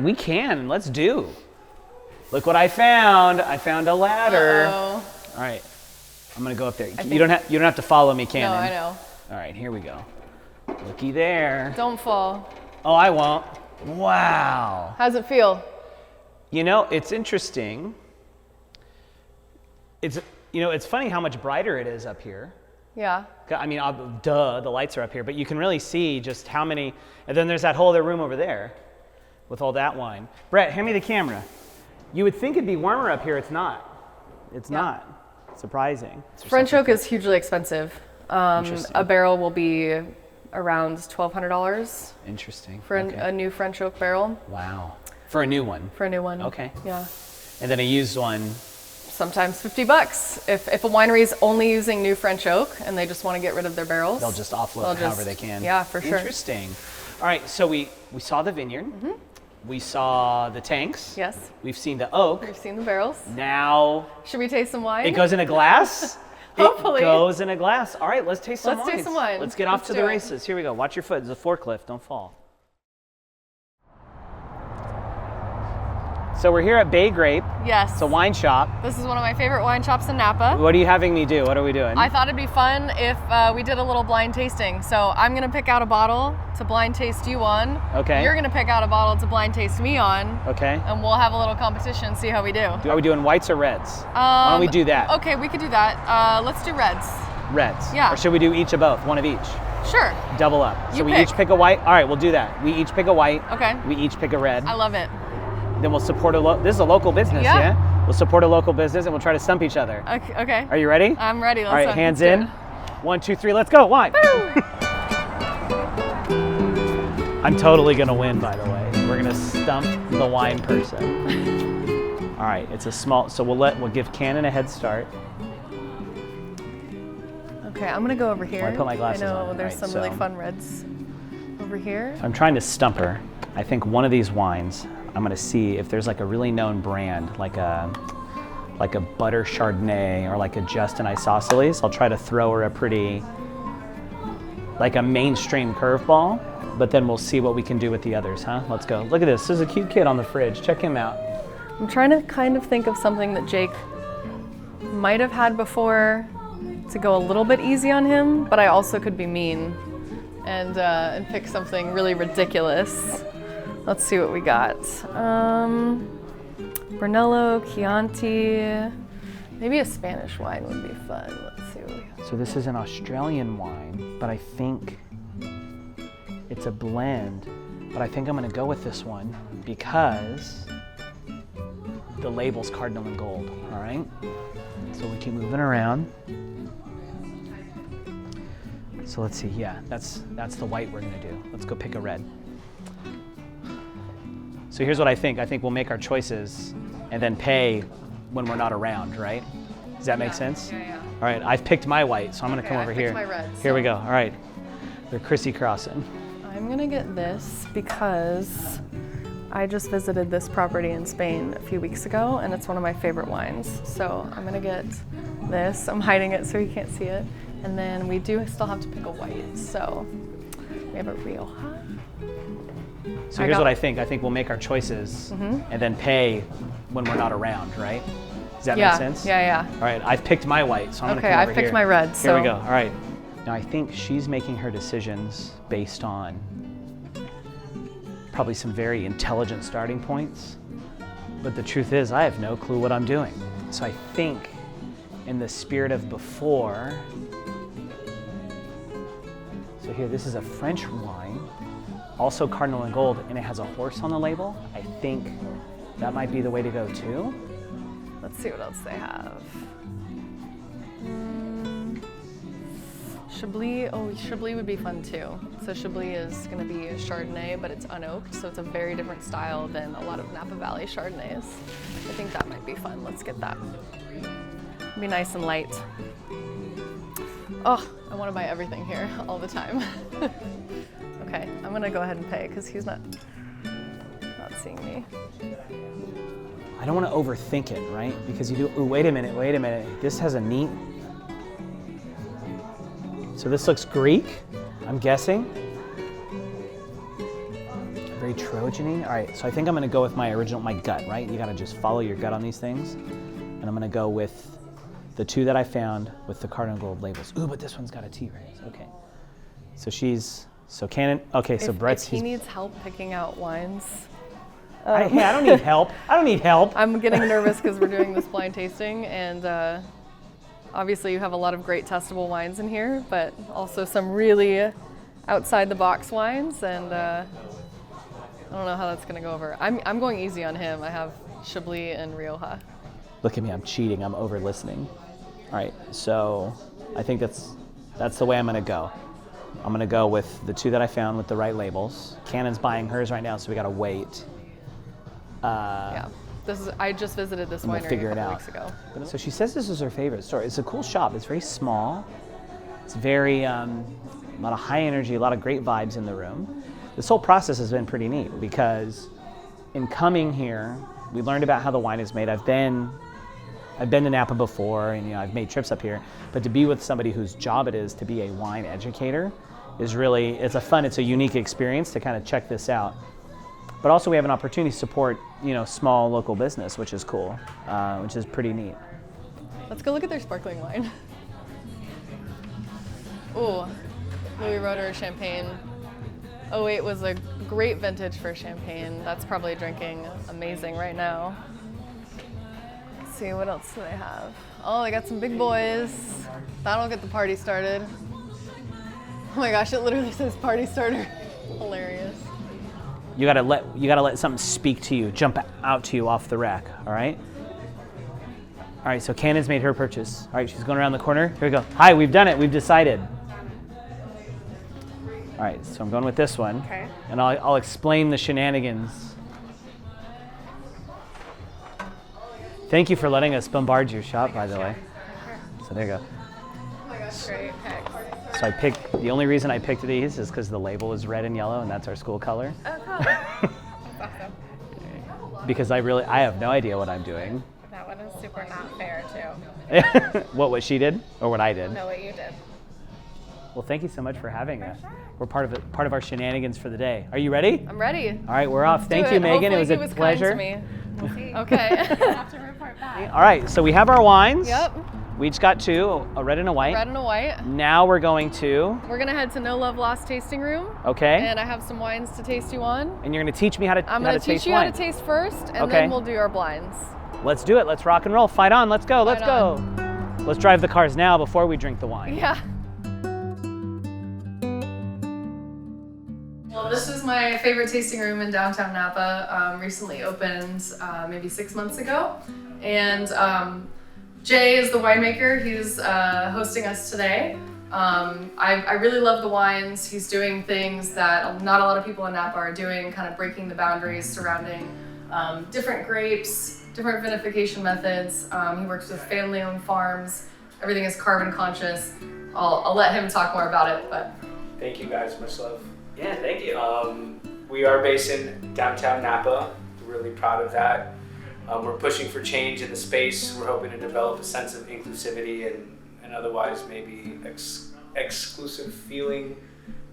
We can. Let's do. Look what I found. I found a ladder. Uh-oh. All right. I'm gonna go up there. You don't have to follow me, Canon. No, I know. All right, here we go. Looky there. Don't fall. Oh, I won't. Wow. How's it feel? You know, it's interesting. It's funny how much brighter it is up here. Yeah. I mean, duh, the lights are up here, but you can really see just how many, and then there's that whole other room over there with all that wine. Brett, hand me the camera. You would think it'd be warmer up here. It's not. It's not. Surprising. French oak is hugely expensive. A barrel will be around $1,200. Interesting. For a new French oak barrel. Wow. For a new one? For a new one. Okay. Yeah. And then a used one? Sometimes $50. If a winery is only using new French oak and they just want to get rid of their barrels, they'll just offload however they can. Yeah, for sure. Interesting. All right, so we saw the vineyard. Mm-hmm. We saw the tanks. Yes. We've seen the oak. We've seen the barrels. Now. Should we taste some wine? It goes in a glass? Hopefully. It goes in a glass. All right, let's taste some wine. Let's taste some wine. Let's get off to the races. Here we go. Watch your foot. There's a forklift. Don't fall. So we're here at Bay Grape. Yes. It's a wine shop. This is one of my favorite wine shops in Napa. What are you having me do? What are we doing? I thought it'd be fun if we did a little blind tasting. So I'm gonna pick out a bottle to blind taste you on. Okay. You're gonna pick out a bottle to blind taste me on. Okay. And we'll have a little competition, see how we do. Are we doing whites or reds? Why don't we do that? Okay, we could do that. Let's do reds. Reds. Yeah. Or should we do each of both? One of each? Sure. Double up. So You we pick. each pick a white? All right, we'll do that. We each pick a white. Okay. We each pick a red. I love it. Then we'll support this is a local business, yeah? We'll support a local business and we'll try to stump each other. Okay. Are you ready? I'm ready. All right, hands in. 1, 2, 3, let's go. Wine. I'm totally gonna win, by the way. We're gonna stump the wine person. All right, it's a small, so we'll give Canon a head start. Okay, I'm gonna go over here. I put my glasses I know on. there's Right, some really fun reds over here. I'm trying to stump her. I think one of these wines, I'm gonna see if there's like a really known brand, like a butter Chardonnay or like a Justin Isosceles. I'll try to throw her a pretty, like a mainstream curveball, but then we'll see what we can do with the others, huh? Let's go. Look at this. There's a cute kid on the fridge. Check him out. I'm trying to kind of think of something that Jake might have had before to go a little bit easy on him, but I also could be mean and pick something really ridiculous. Let's see what we got. Brunello, Chianti, maybe a Spanish wine would be fun. Let's see what we have. So this is an Australian wine, but I think it's a blend, but I think I'm gonna go with this one because the label's cardinal and gold, all right? So we keep moving around. So let's see, yeah, that's the white we're gonna do. Let's go pick a red. So here's what I think. I think we'll make our choices and then pay when we're not around, right? Does that make sense? Yeah. All right, I've picked my white, so I'm gonna come over here. I picked my red, Here we go, all right. They're crissy-crossing. I'm gonna get this because I just visited this property in Spain a few weeks ago and it's one of my favorite wines. So I'm gonna get this. I'm hiding it so you can't see it. And then we do still have to pick a white. So we have a Rioja. So here's what I think. I think we'll make our choices and then pay when we're not around, right? Does that make sense? Yeah. All right, I've picked my white, so I'm gonna come over I've picked here. my red. Here we go, all right. Now I think she's making her decisions based on probably some very intelligent starting points, but the truth is I have no clue what I'm doing. So I think in the spirit of before, so here, this is a French wine, also cardinal and gold, and it has a horse on the label. I think that might be the way to go too. Let's see what else they have. Chablis, Chablis would be fun too. So Chablis is gonna be a Chardonnay, but it's unoaked, so it's a very different style than a lot of Napa Valley Chardonnays. I think that might be fun. Let's get that. It'll be nice and light. Oh, I wanna buy everything here all the time. Okay, I'm gonna go ahead and pay because he's not seeing me. I don't want to overthink it, right? Because you do, ooh, wait a minute. This has a neat, so this looks Greek, I'm guessing. Very Trojan-y. All right, so I think I'm gonna go with my gut, right? You gotta just follow your gut on these things. And I'm gonna go with the two that I found with the cardinal gold labels. Ooh, but this one's got a T-raise, okay. So she's So Canon, okay, so Brett's... If he needs help picking out wines. Hey, I don't need help. I don't need help. I'm getting nervous because we're doing this blind tasting, and obviously you have a lot of great testable wines in here, but also some really outside the box wines, and I don't know how that's gonna go over. I'm going easy on him. I have Chablis and Rioja. Look at me, I'm cheating, I'm over listening. All right, so I think that's the way I'm gonna go. I'm gonna go with the two that I found with the right labels. Canon's buying hers right now, so we gotta wait. Yeah, I just visited this winery a couple weeks ago. So she says this is her favorite store. It's a cool shop. It's very small. It's very, a lot of high energy, a lot of great vibes in the room. This whole process has been pretty neat because in coming here, we learned about how the wine is made. I've been to Napa before, and I've made trips up here, but to be with somebody whose job it is to be a wine educator is really, it's a unique experience to kind of check this out. But also we have an opportunity to support, small local business, which is cool, which is pretty neat. Let's go look at their sparkling wine. Ooh, Louis Roeder Champagne. 08 was a great vintage for champagne. That's probably drinking amazing right now. Let's see, what else do they have? Oh, they got some big boys. That'll get the party started. Oh my gosh, it literally says party starter. Hilarious. You gotta let something speak to you, jump out to you off the rack, all right? All right, so Canon's made her purchase. All right, she's going around the corner. Here we go. Hi, we've done it, we've decided. All right, so I'm going with this one. Okay. And I'll explain the shenanigans. Thank you for letting us bombard your shop, by the way. So there you go. Oh my gosh, great pick. So the only reason I picked these is because the label is red and yellow, and that's our school color. Oh, cool. Awesome. Because I have no idea what I'm doing. That one is super not fair, too. What she did, or what I did? No, what you did. Well, thank you so much for having us. We're part of our shenanigans for the day. Are you ready? I'm ready. All right, we're off. Thank you, Megan. It was a pleasure. Kind to me. We'll see. Okay. I'll have to report back. All right, so we have our wines. Yep. We each got two, a red and a white. Red and a white. Now we're going to... We're gonna head to No Love Lost tasting room. Okay. And I have some wines to taste you on. And you're gonna teach me how to taste wine. I'm gonna teach you how to taste first, and then we'll do our blinds. Let's do it. Let's rock and roll. Fight on. Let's go. Let's go. Fight Let's drive the cars now before we drink the wine. Yeah. Well, this is my favorite tasting room in downtown Napa. Recently opened maybe 6 months ago. And Jay is the winemaker. He's hosting us today. I really love the wines. He's doing things that not a lot of people in Napa are doing, kind of breaking the boundaries surrounding different grapes, different vinification methods. He works with family-owned farms. Everything is carbon conscious. I'll let him talk more about it, but. Thank you guys, much love. Yeah, thank you. We are based in downtown Napa. We're really proud of that. We're pushing for change in the space. We're hoping to develop a sense of inclusivity and otherwise maybe exclusive feeling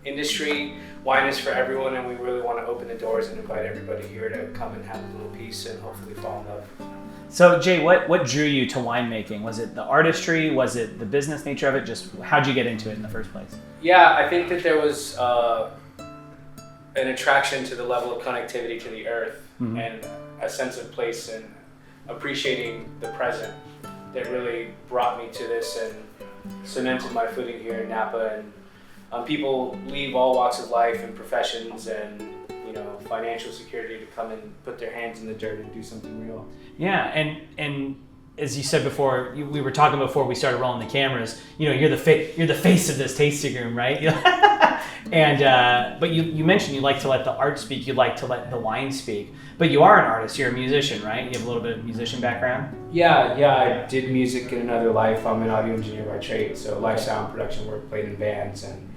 industry. Wine is for everyone, and we really want to open the doors and invite everybody here to come and have a little piece and hopefully fall in love. So Jay, what drew you to winemaking? Was it the artistry? Was it the business nature of it? Just how'd you get into it in the first place? Yeah, I think that there was an attraction to the level of connectivity to the earth and a sense of place and appreciating the present that really brought me to this and cemented my footing here in Napa. And people leave all walks of life and professions and financial security to come and put their hands in the dirt and do something real. Yeah, and as you said before, we were talking before we started rolling the cameras. You're the face of this tasting room, right? And but you mentioned you like to let the art speak. You like to let the wine speak. But you are an artist. You're a musician, right? You have a little bit of musician background. Yeah. I did music in another life. I'm an audio engineer by trade, so live sound production work, played in bands, and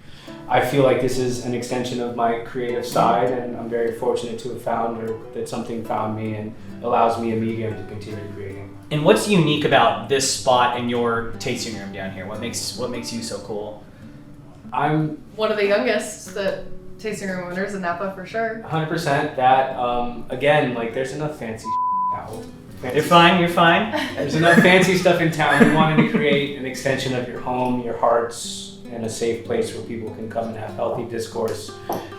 I feel like this is an extension of my creative side, and I'm very fortunate to have found that something found me and allows me a medium to continue creating. And what's unique about this spot and your tasting room down here? What makes you so cool? I'm one of the youngest tasting room owners in Napa for sure. 100% that. Again, there's enough fancy now. You're fine. You're fine. There's enough fancy stuff in town. We wanted to create an extension of your home, your hearts, and a safe place where people can come and have healthy discourse,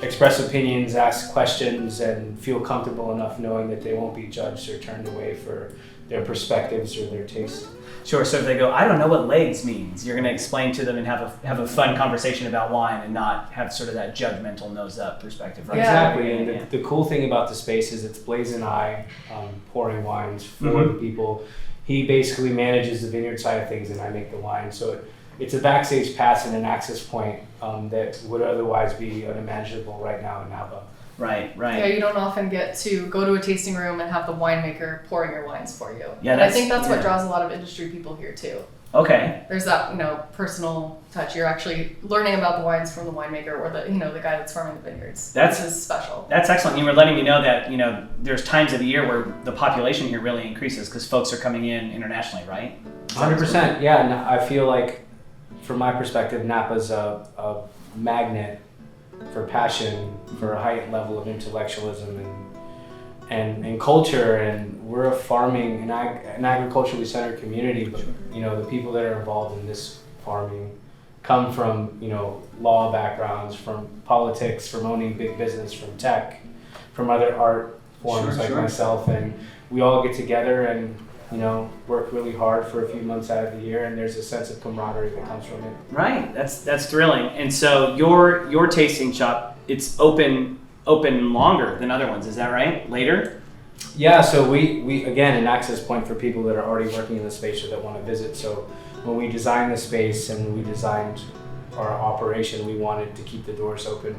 express opinions, ask questions, and feel comfortable enough knowing that they won't be judged or turned away for their perspectives or their taste. Sure. So if they go, I don't know what legs means, you're going to explain to them and have a fun conversation about wine and not have sort of that judgmental nose up perspective, right? Exactly. And the cool thing about the space is it's Blaze and I pouring wines for the people. He basically manages the vineyard side of things and I make the wine. So it's a backstage pass and an access point that would otherwise be unimaginable right now in Napa. Right. Yeah, you don't often get to go to a tasting room and have the winemaker pouring your wines for you. Yeah, and I think that's what draws a lot of industry people here too. Okay. There's that, personal touch. You're actually learning about the wines from the winemaker or the guy that's farming the vineyards. This is special. That's excellent. You were letting me know that, there's times of the year where the population here really increases because folks are coming in internationally, right? 100%. Yeah, and I feel like, from my perspective, Napa's a magnet for passion, for a heightened level of intellectualism and culture, and we're a farming and an agriculturally centered community, but the people that are involved in this farming come from law backgrounds, from politics, from owning big business, from tech, from other art forms myself, and we all get together and work really hard for a few months out of the year, and there's a sense of camaraderie that comes from it. Right, that's thrilling. And so your tasting shop, it's open longer than other ones, is that right? Later? Yeah, so we again, an access point for people that are already working in the space or that want to visit. So when we designed the space and we designed our operation, we wanted to keep the doors open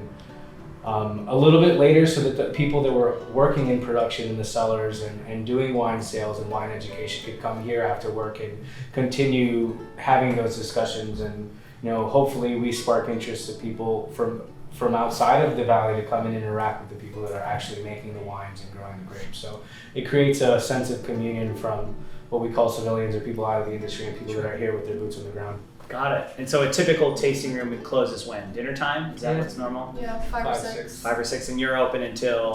a little bit later so that the people that were working in production in the cellars and doing wine sales and wine education could come here after work and continue having those discussions, and hopefully we spark interest of people from outside of the valley to come and interact with the people that are actually making the wines and growing the grapes. So it creates a sense of communion from what we call civilians or people out of the industry and people that are here with their boots on the ground. Got it. And so a typical tasting room, it closes when? Dinner time? Is that what's normal? Yeah, 5 or 6. 5 or 6, and you're open until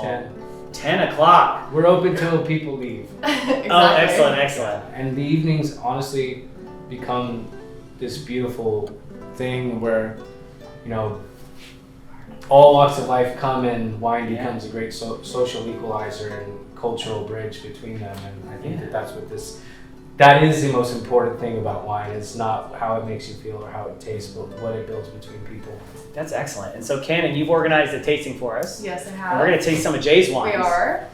10 o'clock. We're open till people leave. Exactly. Oh, excellent. And the evenings honestly become this beautiful thing where all walks of life come, and wine becomes a great social equalizer and cultural bridge between them. And I think that is the most important thing about wine. It's not how it makes you feel or how it tastes, but what it builds between people. That's excellent. And so Canon, you've organized a tasting for us. Yes, I have. And we're going to taste some of Jay's wines. We are.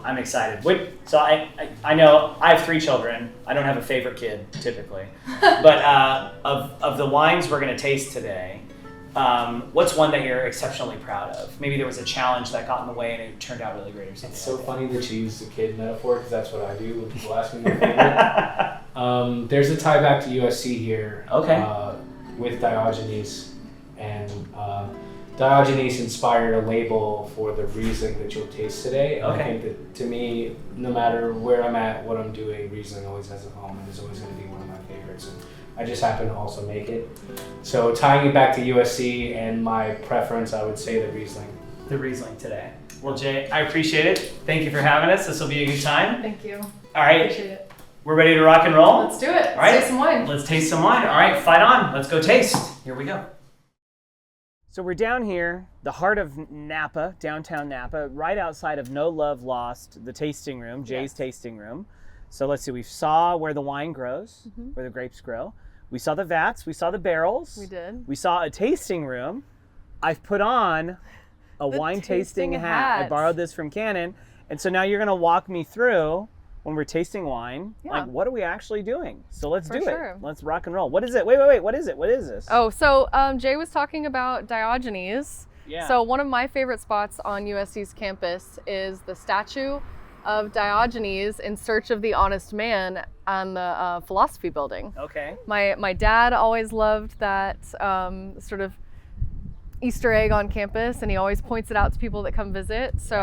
I'm excited. So I know I have 3 children. I don't have a favorite kid typically, but of the wines we're going to taste today, what's one that you're exceptionally proud of? Maybe there was a challenge that got in the way and it turned out really great or something. It's so funny that you use the kid metaphor because that's what I do when people ask me my favorite. There's a tie back to USC here with Diogenes, and Diogenes inspired a label for the Riesling that you'll taste today. And I think that, to me, no matter where I'm at, what I'm doing, Riesling always has a home and is always going to be one of my favorites. And I just happen to also make it. So tying it back to USC and my preference, I would say the Riesling. The Riesling today. Well, Jay, I appreciate it. Thank you for having us. This will be a good time. Thank you. All right. Appreciate it. We're ready to rock and roll? Let's do it. All right. Let's taste some wine. Let's taste some wine. All right, fight on. Let's go taste. Here we go. So we're down here, the heart of Napa, downtown Napa, right outside of No Love Lost, the tasting room, Jay's tasting room. So let's see, we saw where the wine grows, where the grapes grow. We saw the vats, we saw the barrels. We did. We saw a tasting room. I've put on a wine tasting hat. I borrowed this from Canon. And so now you're gonna walk me through, when we're tasting wine, like what are we actually doing? So let's do it. Let's rock and roll. What is it? Wait, what is it? What is this? Oh, so Jay was talking about Diogenes. Yeah. So one of my favorite spots on USC's campus is the statue of Diogenes in search of the honest man on the philosophy building. Okay. My dad always loved that sort of Easter egg on campus, and he always points it out to people that come visit. So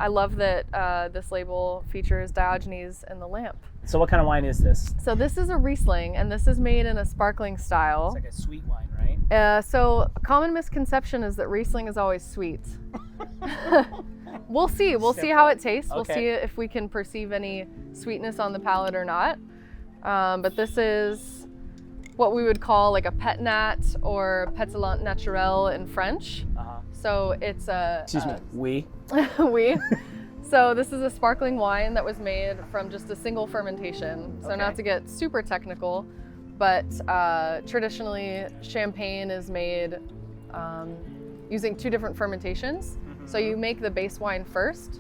I love that this label features Diogenes and the lamp. So what kind of wine is this? So this is a Riesling, and this is made in a sparkling style. It's like a sweet wine, right? So a common misconception is that Riesling is always sweet. We'll see. We'll see how it tastes. We'll see if we can perceive any sweetness on the palate or not. But this is what we would call like a pet nat or pétillant naturel in French. So it's a... Excuse me, oui. Oui. So this is a sparkling wine that was made from just a single fermentation. So not to get super technical, but traditionally champagne is made using 2 different fermentations. So you make the base wine first,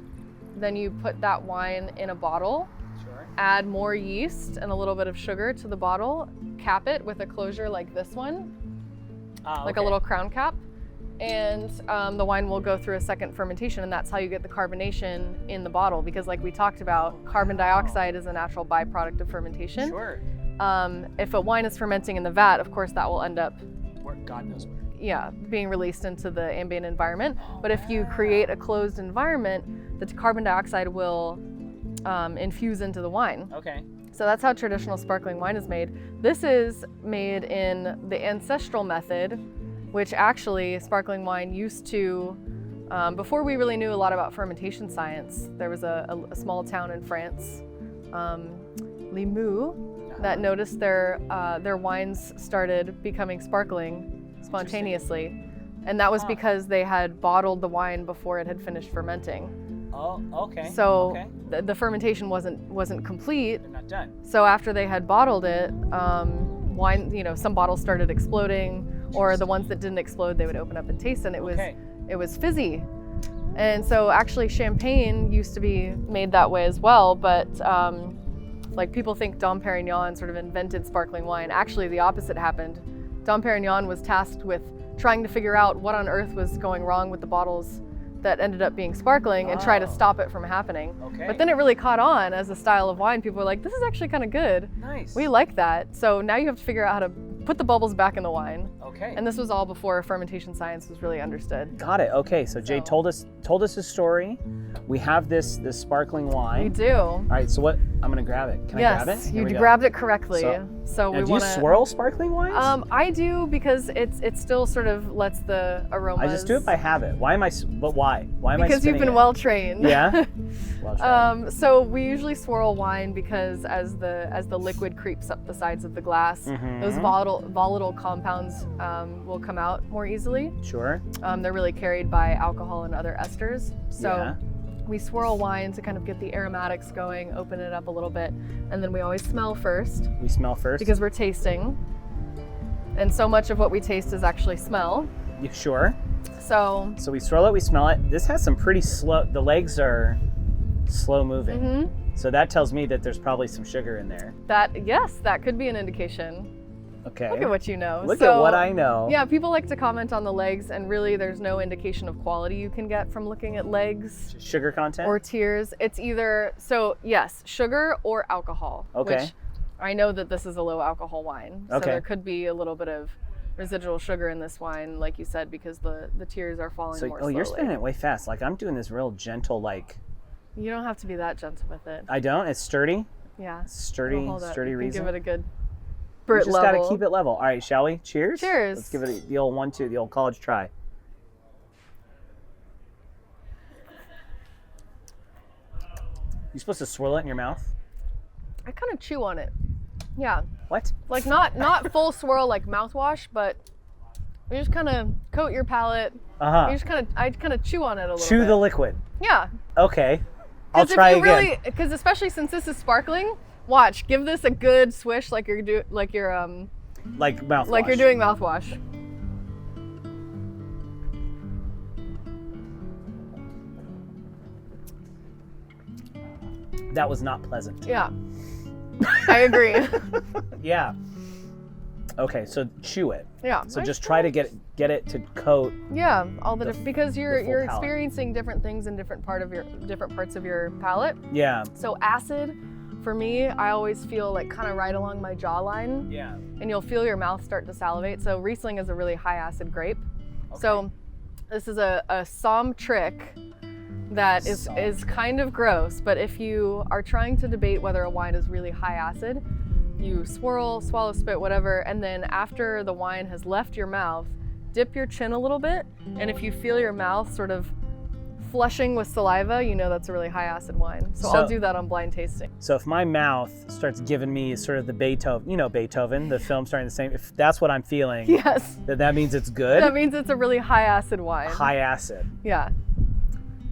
then you put that wine in a bottle, add more yeast and a little bit of sugar to the bottle, cap it with a closure like this one, like a little crown cap. And the wine will go through a second fermentation, and that's how you get the carbonation in the bottle, because like we talked about, carbon dioxide is a natural byproduct of fermentation. Sure. If a wine is fermenting in the vat, of course that will end up, God knows where. yeah, being released into the ambient environment. But if you create a closed environment, the carbon dioxide will infuse into the wine. Okay. So that's how traditional sparkling wine is made. This is made in the ancestral method, which actually sparkling wine used to, before we really knew a lot about fermentation science, there was a small town in France, Limoux, that noticed their wines started becoming sparkling spontaneously. And that was because they had bottled the wine before it had finished fermenting. Oh, okay. So the fermentation wasn't complete. They're not done. So after they had bottled it, wine, you know, some bottles started exploding, or the ones that didn't explode, they would open up and taste, and it was fizzy. And so actually champagne used to be made that way as well, but like people think Dom Perignon sort of invented sparkling wine. Actually, the opposite happened. Dom Perignon was tasked with trying to figure out what on earth was going wrong with the bottles that ended up being sparkling and try to stop it from happening. But then it really caught on as a style of wine. People were like, this is actually kind of good. Nice. We like that. So now you have to figure out how to put the bubbles back in the wine. Okay. And this was all before fermentation science was really understood. Got it. Okay. So Jay told us his story. We have this sparkling wine. We do. All right. So what? I'm gonna grab it. Can I grab it? Yes, you grabbed it correctly. So now, we do want you swirl sparkling wines? I do, because it still sort of lets the aromas. I just do it by habit. Why am I? But why? Why am I? Because you've been well trained. Yeah. Well trained. So we usually swirl wine because as the liquid creeps up the sides of the glass, those volatile compounds will come out more easily. Sure. They're really carried by alcohol and other esters. So we swirl wine to kind of get the aromatics going, open it up a little bit, and then we always smell first. We smell first? Because we're tasting. And so much of what we taste is actually smell. You sure? So we swirl it, we smell it. This has some pretty slow, the legs are slow moving. So that tells me that there's probably some sugar in there. Yes, that could be an indication. Okay. Look at what you know. Look at what I know. Yeah, people like to comment on the legs, and really there's no indication of quality you can get from looking at legs. Sugar content? Or tears. It's either, yes, sugar or alcohol. Okay. Which I know that this is a low alcohol wine. So there could be a little bit of residual sugar in this wine, like you said, because the tears are falling more slowly. You're spinning it way fast. Like I'm doing this real gentle, like. You don't have to be that gentle with it. I don't? It's sturdy? Yeah. Sturdy reason. Give it a good We Brit just level. gotta keep it level. All right, shall we? Cheers? Cheers. Let's give it the old 1-2, the old college try. You supposed to swirl it in your mouth? I kind of chew on it. Yeah. What? Like not full swirl like mouthwash, but you just kind of coat your palate. You just I kind of chew on it a little bit. Chew the liquid. Yeah. Okay. I'll try again. Because especially since this is sparkling, watch. Give this a good swish, like you're like mouthwash. Like you're doing mouthwash. That was not pleasant. Yeah. I agree. Yeah. Okay, so chew it. Yeah. So just try to get it to coat. Yeah, because you're palate. experiencing different things in different parts of your palate. Yeah. So acid, for me, I always feel like kind of right along my jawline. Yeah. And you'll feel your mouth start to salivate. So Riesling is a really high acid grape. Okay. So this is a somm trick that is kind of gross, but if you are trying to debate whether a wine is really high acid, you swirl, swallow, spit, whatever, and then after the wine has left your mouth, dip your chin a little bit, and if you feel your mouth sort of flushing with saliva, you know that's a really high acid wine. So I'll do that on blind tasting. So if my mouth starts giving me sort of the Beethoven, the film starting the same, if that's what I'm feeling, Yes. that means it's good? That means it's a really high acid wine. High acid. Yeah.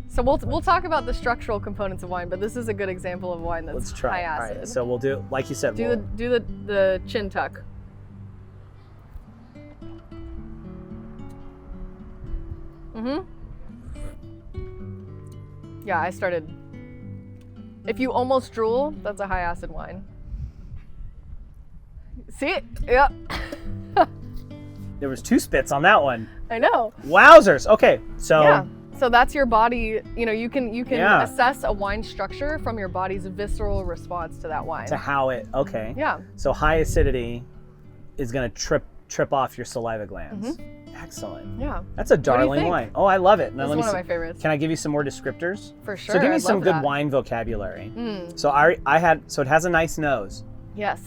So we'll talk about the structural components of wine, but this is a good example of wine that's Let's try. high acid. All right, so we'll do, like you said, Do the chin tuck. Yeah, I started. If you almost drool, that's a high acid wine. See it? Yep. There was 2 spits on that one. I know. Wowzers. Okay, so Yeah. So that's your body. You know, you can Yeah. assess a wine structure from your body's visceral response to that wine. to how it. Okay. Yeah. So high acidity is going to trip off your saliva glands. Excellent. Yeah. That's a do you darling think? wine. Oh, I love it. Now This let is me one of see. my favorites. Can I give you some more descriptors? For sure. So give me I'd some love good that. wine vocabulary. So I had, so it has a nice nose. Yes.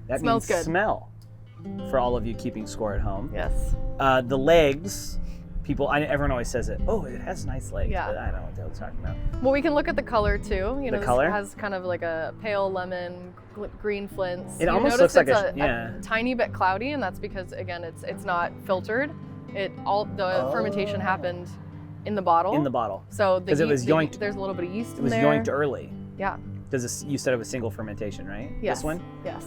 That Smells means good. smell. For all of you keeping score at home. Yes. The legs, everyone always says it. Oh, it has nice legs. Yeah. But I don't know what they're talking about. Well, we can look at the color too. You know, The color? This has kind of like a pale lemon, green flints. It You almost notice looks like it's a tiny bit cloudy, and that's because again, it's not filtered. The fermentation happened in the bottle. In the bottle. So Because it was yoinked. There's a little bit of yeast It in was there. yoinked early. Yeah. Because you said it was single fermentation, right? Yes. This one? Yes.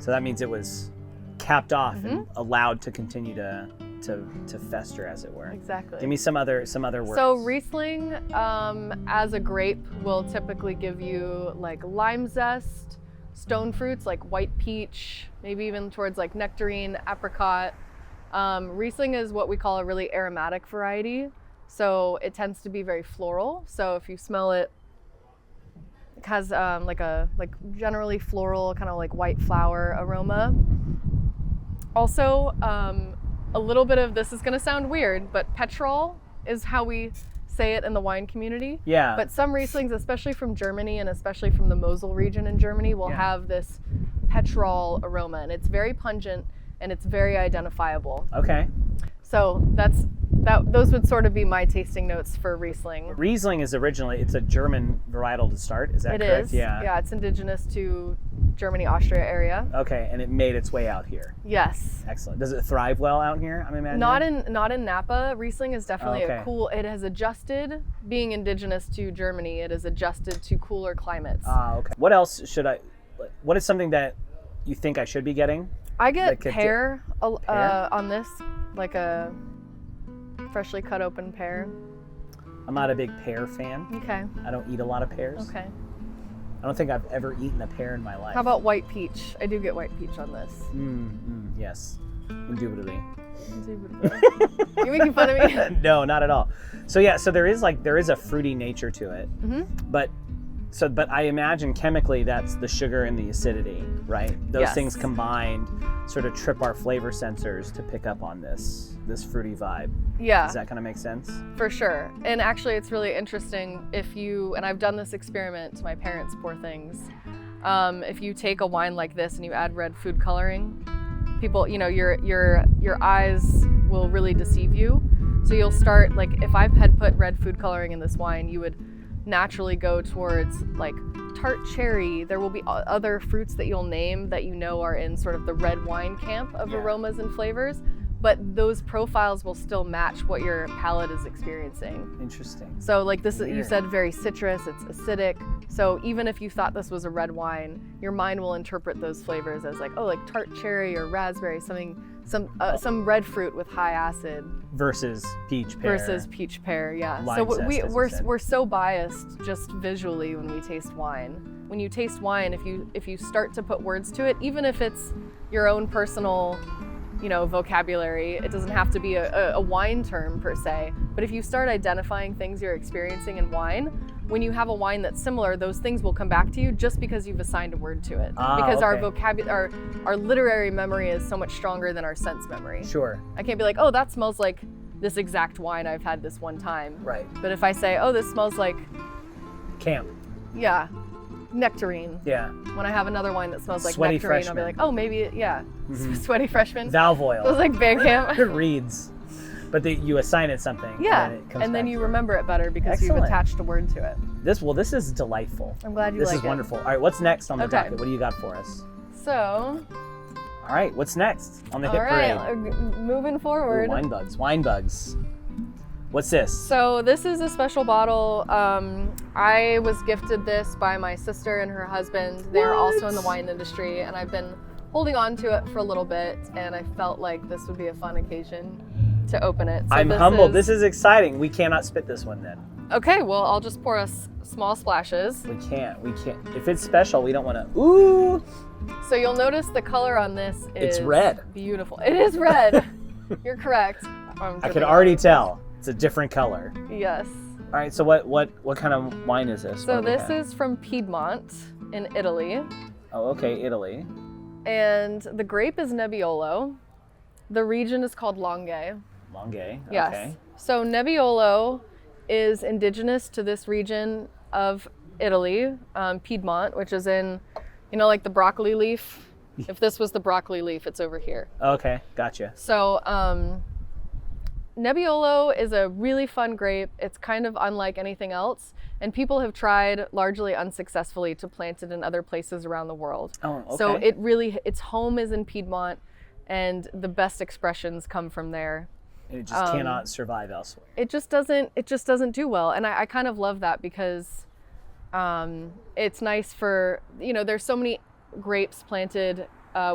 So that means it was capped off and allowed to continue to fester, as it were. Exactly. Give me some other words. So Riesling, as a grape, will typically give you like lime zest, stone fruits like white peach, maybe even towards like nectarine, apricot. Riesling is what we call a really aromatic variety. So it tends to be very floral. So if you smell it, it has like generally floral, kind of like white flower aroma. Also, a little bit of, this is going to sound weird, but petrol is how we say it in the wine community. Yeah. But some Rieslings, especially from Germany and especially from the Mosel region in Germany, will have this petrol aroma, and it's very pungent and it's very identifiable. Okay. So those would sort of be my tasting notes for Riesling. Riesling is it's a German varietal to start. Is that correct? It is. Yeah. Yeah, it's indigenous to Germany, Austria area. Okay, and it made its way out here. Yes. Excellent. Does it thrive well out here? I'm imagining. Not in Napa. Riesling is definitely Okay. it has adjusted, being indigenous to Germany, it has adjusted to cooler climates. Okay. What else what is something that you think I should be getting? I get That could pear, Pear? on this, like a freshly cut open pear. I'm not a big pear fan. Okay. I don't eat a lot of pears. Okay. I don't think I've ever eaten a pear in my life. How about white peach? I do get white peach on this. Yes. Indubitably. You're making fun of me? No, not at all. So yeah, so there is a fruity nature to it. But I imagine chemically that's the sugar and the acidity, right? Those Yes. things combined sort of trip our flavor sensors to pick up on this fruity vibe. Yeah. Does that kind of make sense? For sure. And actually, it's really interesting and I've done this experiment to my parents, poor things. If you take a wine like this and you add red food coloring, people, your eyes will really deceive you. So you'll start, like, if I had put red food coloring in this wine, you would naturally go towards like tart cherry. There will be other fruits that you'll name that are in sort of the red wine camp of aromas and flavors. But those profiles will still match what your palate is experiencing. Interesting. So like this, you Weird. said very citrus, it's acidic. So even if you thought this was a red wine, your mind will interpret those flavors as like, oh, like tart cherry or raspberry, some red fruit with high acid. Versus peach pear. Versus peach pear, yeah. Lime So zest, as you said. we're so biased just visually when we taste wine. When you taste wine, if you start to put words to it, even if it's your own personal vocabulary. It doesn't have to be a wine term per se, but if you start identifying things you're experiencing in wine, when you have a wine that's similar, those things will come back to you just because you've assigned a word to it. Because our vocabulary, our literary memory is so much stronger than our sense memory. Sure. I can't be like, oh, that smells like this exact wine I've had this one time. Right. But if I say, oh, this smells like, Camp. yeah, nectarine. Yeah. When I have another wine that smells like Sweaty nectarine, I'll freshman. be like, oh, maybe, yeah. Sweaty freshman. Valve oil. It was like Bear Camp. Reeds. But you assign it something. Yeah, and then you remember it better because Excellent. you've attached a word to it. This is delightful. I'm glad you This like is it. wonderful. All right, what's next on the Okay. docket? What do you got for us? So, All right, what's next on the hit all parade? right, moving forward. Ooh, wine bugs. What's this? So this is a special bottle. I was gifted this by my sister and her husband. They're also in the wine industry, and I've been holding on to it for a little bit, and I felt like this would be a fun occasion to open it. So I'm humbled. This is exciting. We cannot spit this one then. Okay, well, I'll just pour us small splashes. We can't. If it's special, we don't want to. Ooh! So you'll notice the color on this is It's red. Beautiful. It is red. You're correct. I can already tell. It's a different color. Yes. All right, so what kind of wine is this? So this is from Piedmont in Italy. Oh, okay, Italy. And the grape is Nebbiolo. The region is called Langhe. Langhe, Yes. okay. So Nebbiolo is indigenous to this region of Italy, Piedmont, which is in, like the broccoli leaf. If this was the broccoli leaf, it's over here. Okay, gotcha. So Nebbiolo is a really fun grape. It's kind of unlike anything else, and people have tried largely unsuccessfully to plant it in other places around the world. Oh, okay. So its home is in Piedmont, and the best expressions come from there. It just cannot survive elsewhere. It just doesn't do well, and I kind of love that because it's nice for, there's so many grapes planted.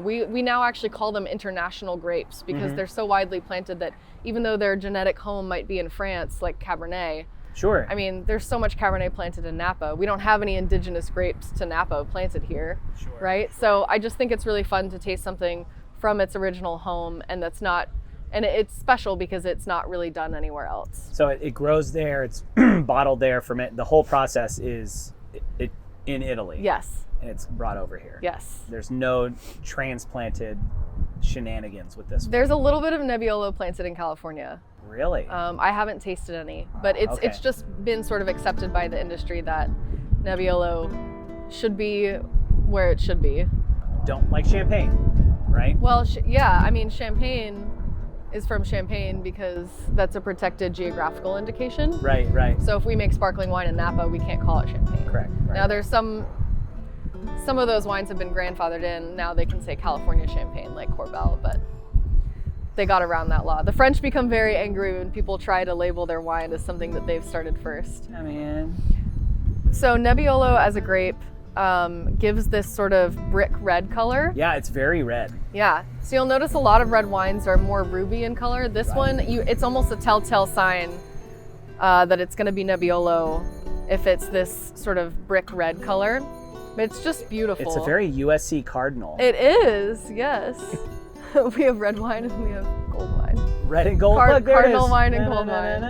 We now actually call them international grapes because they're so widely planted that even though their genetic home might be in France, like Cabernet, Sure. I mean, there's so much Cabernet planted in Napa. We don't have any indigenous grapes to Napa planted here, Sure. right? So I just think it's really fun to taste something from its original home, and and it's special because it's not really done anywhere else. So it grows there, it's bottled there, the whole process is in Italy. Yes. And it's brought over here. Yes. There's no transplanted shenanigans with this one. There's a little bit of Nebbiolo planted in California. Really? I haven't tasted any, but it's Okay. just been sort of accepted by the industry that Nebbiolo should be where it should be. Don't like champagne, right? Well, yeah, I mean, Champagne is from Champagne because that's a protected geographical indication. Right. So if we make sparkling wine in Napa, we can't call it Champagne. Correct. Right. Now there's some of those wines have been grandfathered in. Now they can say California Champagne, like Corbel, but they got around that law. The French become very angry when people try to label their wine as something that they've started first. I mean, So Nebbiolo as a grape gives this sort of brick red color. yeah, it's very red. Yeah. So you'll notice a lot of red wines are more ruby in color. This one, it's almost a telltale sign that it's going to be Nebbiolo if it's this sort of brick red color. But it's just beautiful. It's a very USC Cardinal. It is, yes. We have red wine and we have gold wine. Red and gold. Look, there it Cardinal is. wine and gold wine.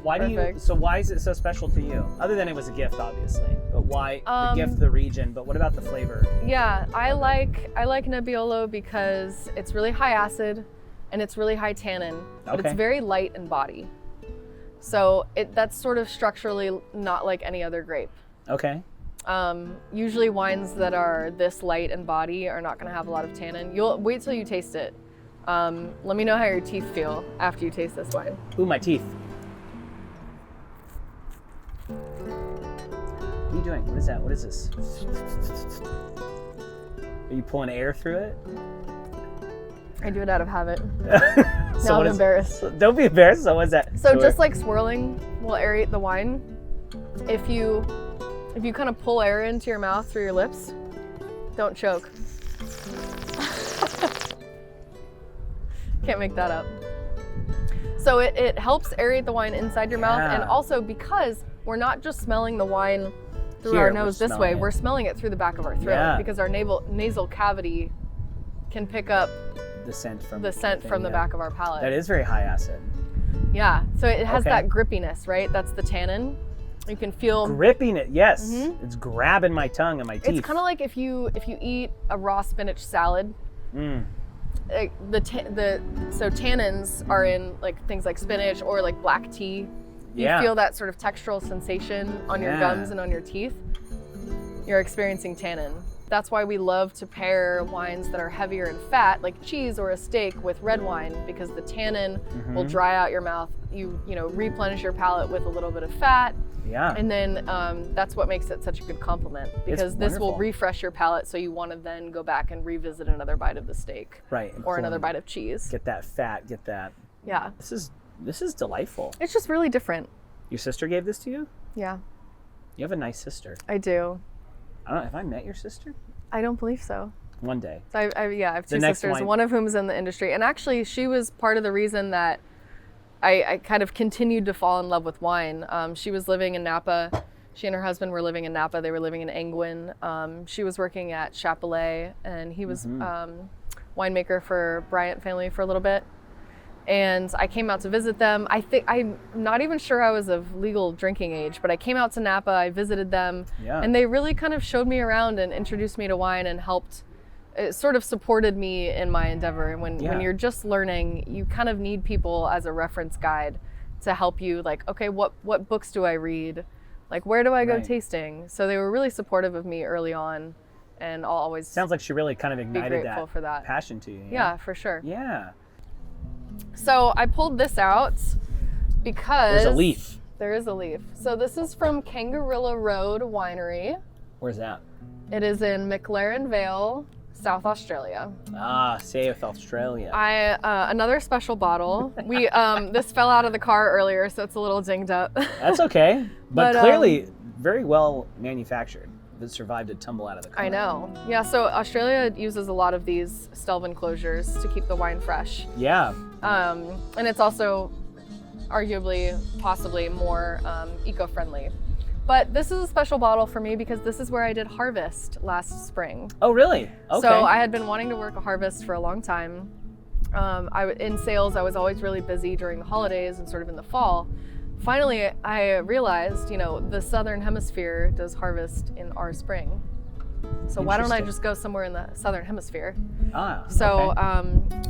Why Perfect. why is it so special to you? Other than it was a gift, obviously. But why the gift, the region? But what about the flavor? Yeah, I like Nebbiolo because it's really high acid and it's really high tannin, but Okay. it's very light in body. So that's sort of structurally not like any other grape. Okay. Usually wines that are this light in body are not going to have a lot of tannin. You'll wait till you taste it. Let me know how your teeth feel after you taste this wine. Ooh, my teeth. What are you doing? What is that? What is this? Are you pulling air through it? I do it out of habit. So Now what I'm is- embarrassed. Don't be embarrassed. So what's that? So just like swirling will aerate the wine. If you kind of pull air into your mouth through your lips, don't choke. Can't make that up. So it helps aerate the wine inside your mouth, and Yeah. also because we're not just smelling the wine through Here, our we're nose this way, smelling it. we're smelling it through the back of our throat Yeah. because our nasal cavity can pick up the scent from the scent from the yeah. back of our palate. That is very high acid. Yeah, so it has Okay. that grippiness, right? That's the tannin. You can feel. Gripping it, yes. It's grabbing my tongue and my teeth. It's kind of like if you eat a raw spinach salad. Like so tannins are in like things like spinach or like black tea. You Yeah. feel that sort of textural sensation on your Yeah. gums and on your teeth. You're experiencing tannin. that's why we love to pair wines that are heavier in fat, like cheese or a steak, with red wine, because the tannin will dry out your mouth. You know, replenish your palate with a little bit of fat. Yeah. And then that's what makes it such a good complement, because this will refresh your palate, so you want to then go back and revisit another bite of the steak. Right. Or another bite of cheese. Get that fat, get that. Yeah. This is delightful. It's just really different. Your sister gave this to you? Yeah. You have a nice sister. I do. I don't know, have I met your sister? I don't believe so. One day. I have two sisters, one of whom is in the industry. And actually, she was part of the reason that I kind of continued to fall in love with wine. She was living in Napa. She and her husband were living in Napa. They were living in Angwin. She was working at Chapelet, and he was winemaker for Bryant family for a little bit. And I came out to visit them. I'm not even sure I was of legal drinking age, but I came out to Napa, I visited them, and they really kind of showed me around and introduced me to wine and helped, it sort of supported me in my endeavor. And when you're just learning, you kind of need people as a reference guide to help you, like, okay, what books do I read? Like, where do I go tasting? So they were really supportive of me early on, and I'll always sounds like she really kind of ignited that passion to you. Yeah, for sure. Yeah. So I pulled this out because... There's a leaf. There is a leaf. So this is from Kangarilla Road Winery. Where's that? It is in McLaren Vale, South Australia. Ah, South Australia. Another special bottle. We this fell out of the car earlier, so it's a little dinged up. That's okay, but clearly very well manufactured. It survived a tumble out of the car. I know. Yeah, so Australia uses a lot of these Stelvin closures to keep the wine fresh. Yeah. And it's also arguably, possibly more eco-friendly. But this is a special bottle for me because this is where I did harvest last spring. Oh, really? Okay. So I had been wanting to work a harvest for a long time. In sales, I was always really busy during the holidays and sort of in the fall. Finally, I realized, the Southern Hemisphere does harvest in our spring. So why don't I just go somewhere in the Southern Hemisphere? So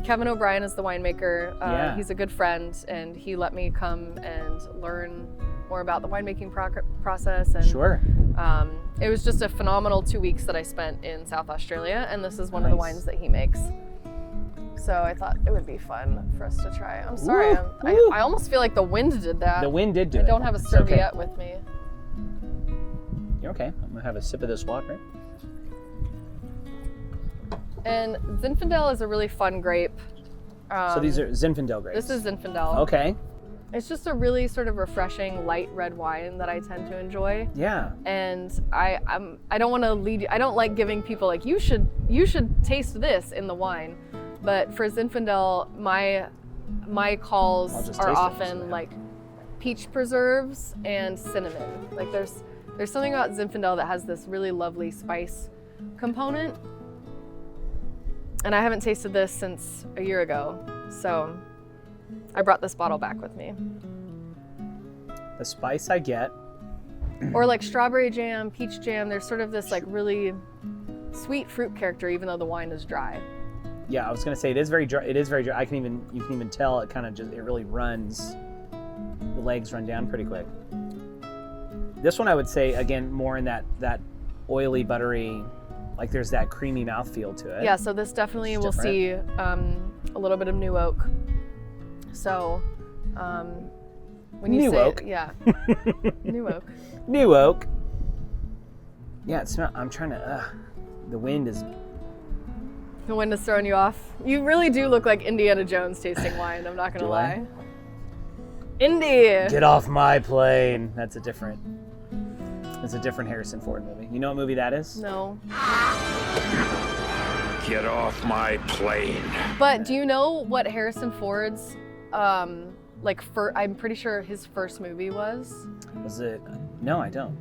Kevin O'Brien is the winemaker. He's a good friend, and he let me come and learn more about the winemaking process. And it was just a phenomenal 2 weeks that I spent in South Australia, and this is one of the wines that he makes. So I thought it would be fun for us to try. I'm sorry, I almost feel like the wind did that. The wind did do it. I don't have a serviette with me. You're okay. I'm gonna have a sip of this water. And Zinfandel is a really fun grape. So these are Zinfandel grapes. This is Zinfandel. Okay. It's just a really sort of refreshing light red wine that I tend to enjoy. Yeah. And I don't want to lead you. I don't like giving people like you should taste this in the wine. But for Zinfandel, my calls are often like peach preserves and cinnamon. Like there's something about Zinfandel that has this really lovely spice component. And I haven't tasted this since a year ago, so I brought this bottle back with me. The spice I get. Or like strawberry jam, peach jam, there's sort of this like really sweet fruit character even though the wine is dry. Yeah, I was gonna say it is very dry. It is very dry. You can even tell it kind of it really runs. The legs run down pretty quick. This one I would say again more in that oily, buttery, like there's that creamy mouthfeel to it. Yeah, so this definitely will see a little bit of new oak. So when you new say oak. Yeah, new oak. New oak. Yeah, it's not. I'm trying to. The wind is. The wind is throwing you off. You really do look like Indiana Jones tasting wine. I'm not gonna lie. Indy. Get off my plane. That's a different Harrison Ford movie. You know what movie that is? No. Get off my plane. But do you know what Harrison Ford's I'm pretty sure his first movie was? Was it? No, I don't.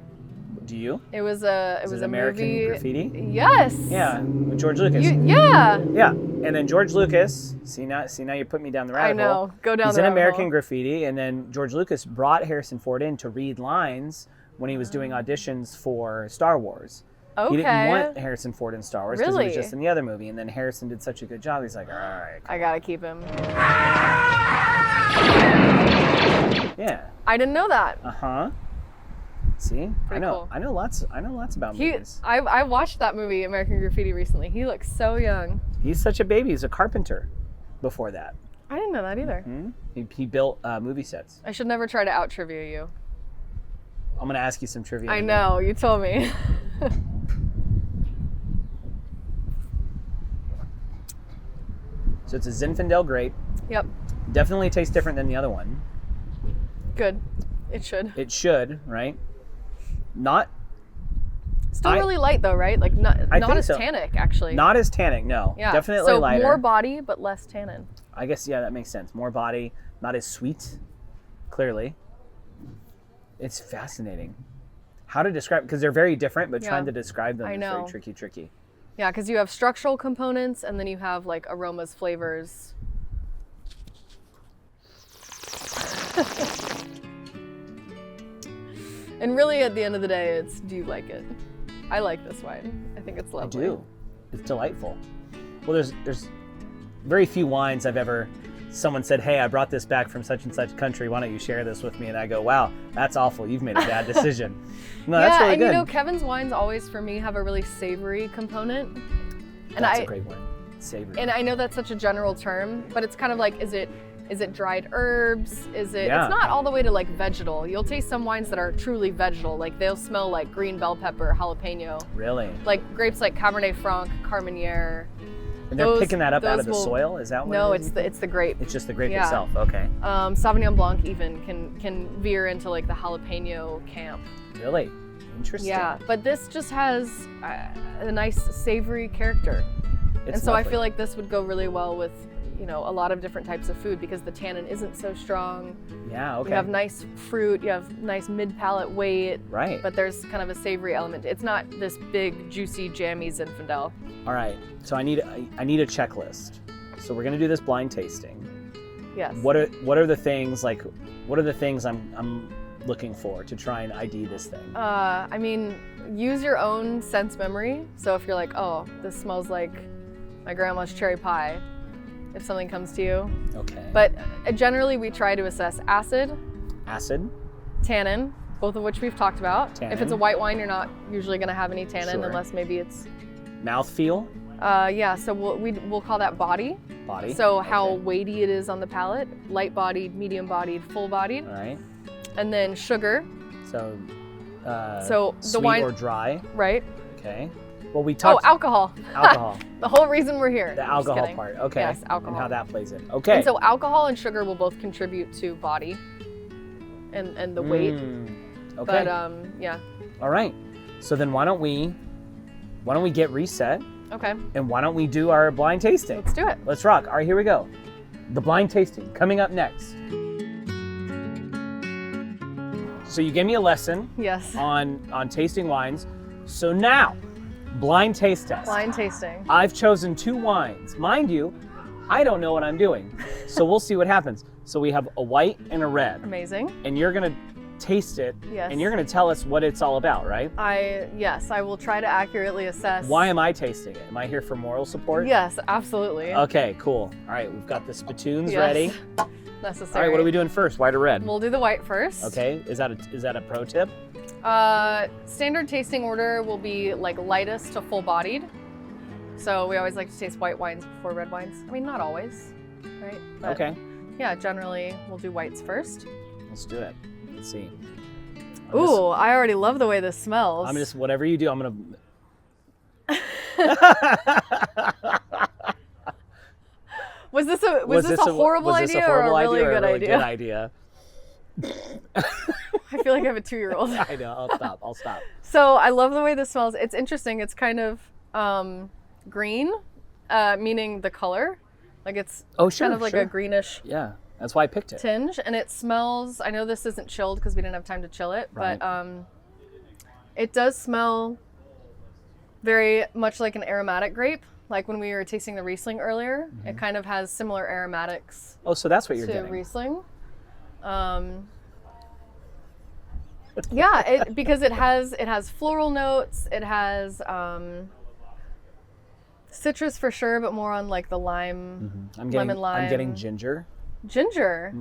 Do you? It was a American movie. Graffiti? Yes. Yeah, with George Lucas. Yeah. Yeah, and then George Lucas. See now you put me down the rabbit hole. I know. Go down He's the in rabbit American hole. Graffiti, and then George Lucas brought Harrison Ford in to read lines when he was doing auditions for Star Wars. Okay. He didn't want Harrison Ford in Star Wars because he was Really? just in the other movie, and then Harrison did such a good job. He's like, all right. I gotta keep him. Yeah. I didn't know that. See, Pretty cool. I know lots about movies. I watched that movie American Graffiti recently. He looks so young. He's such a baby. He's a carpenter. Before that, I didn't know that either. he built movie sets. I should never try to out trivia you. I'm gonna ask you some trivia. I know, you told me. So it's a Zinfandel grape. Yep. Definitely tastes different than the other one. Good. It should. It should, right? Not. Still really light though, right? Like not as so. tannic actually. Not as tannic, no. Yeah. Definitely so lighter. more body, but less tannin. I guess, yeah, that makes sense. More body, not as sweet, clearly. It's fascinating. How to describe, because they're very different, but trying to describe them is very tricky. Yeah, because you have structural components and then you have like aromas, flavors. And really at the end of the day, it's, do you like it? I like this wine. I think it's lovely. I do. It's delightful. Well, there's very few wines someone said, hey, I brought this back from such and such country. Why don't you share this with me? And I go, wow, that's awful. You've made a bad decision. No, that's really good. And you know, Kevin's wines always, for me, have a really savory component. And that's a great word. Savory. And I know that's such a general term, but it's kind of like, is it dried herbs? It's not all the way to like vegetal. You'll taste some wines that are truly vegetal. Like they'll smell like green bell pepper, jalapeno. Really? Like grapes like Cabernet Franc, Carmenere. And they're picking that up out of the soil? Is that what No, it is? it's the grape. It's just the grape itself. Okay. Sauvignon Blanc even can veer into like the jalapeno camp. Really? Interesting. Yeah, but this just has a nice savory character. And so lovely. I feel like this would go really well with, you know, a lot of different types of food because the tannin isn't so strong. Yeah, okay. You have nice fruit, you have nice mid-palate weight. Right. But there's kind of a savory element. It's not this big, juicy, jammy Zinfandel. All right, so I need a checklist. So we're gonna do this blind tasting. Yes. What are the things I'm looking for to try and ID this thing? I mean, use your own sense memory. So if you're like, oh, this smells like my grandma's cherry pie, if something comes to you. Okay. But generally we try to assess acid, tannin, both of which we've talked about. Tannin. If it's a white wine, you're not usually gonna have any tannin unless maybe it's... Mouthfeel? Yeah, so we'll call that body. Body. So how weighty it is on the palate, light-bodied, medium-bodied, full-bodied. All right. And then sugar. So the sweet wine or dry. Right. Okay. Well, we talked. Oh, alcohol. Alcohol. The whole reason we're here. The alcohol part. Okay. Yes, alcohol. And how that plays in. Okay. And so alcohol and sugar will both contribute to body and the weight. Okay. But yeah. All right. So then why don't we get reset? Okay. And why don't we do our blind tasting? Let's do it. Let's rock. All right, here we go. The blind tasting coming up next. So you gave me a lesson. Yes. On tasting wines. So now, blind taste test. Blind tasting. I've chosen 2 wines. Mind you, I don't know what I'm doing. So we'll see what happens. So we have a white and a red. Amazing. And you're gonna taste it. Yes. And you're gonna tell us what it's all about, right? Yes, I will try to accurately assess. Why am I tasting it? Am I here for moral support? Yes, absolutely. Okay, cool. All right, we've got the spittoons ready. Necessary. All right, what are we doing first? White or red? We'll do the white first. Okay, is that a pro tip? Standard tasting order will be like lightest to full-bodied. So we always like to taste white wines before red wines. I mean, not always, right? But okay. Yeah, generally we'll do whites first. Let's do it. Let's see. I already love the way this smells. I'm just, whatever you do, I'm gonna. Was this a horrible idea or a really good idea? I feel like I have a 2-year-old. I know. I'll stop. So I love the way this smells. It's interesting. It's kind of green, meaning the color. Like it's kind of like a greenish. Yeah, that's why I picked it. Tinge, and it smells. I know this isn't chilled because we didn't have time to chill it, right. But it does smell very much like an aromatic grape. Like when we were tasting the Riesling earlier, it kind of has similar aromatics. Oh, so that's what you're to getting. Riesling. Yeah, because it has floral notes. It has citrus for sure, but more on like the lime, lemon lime. I'm getting ginger. Ginger.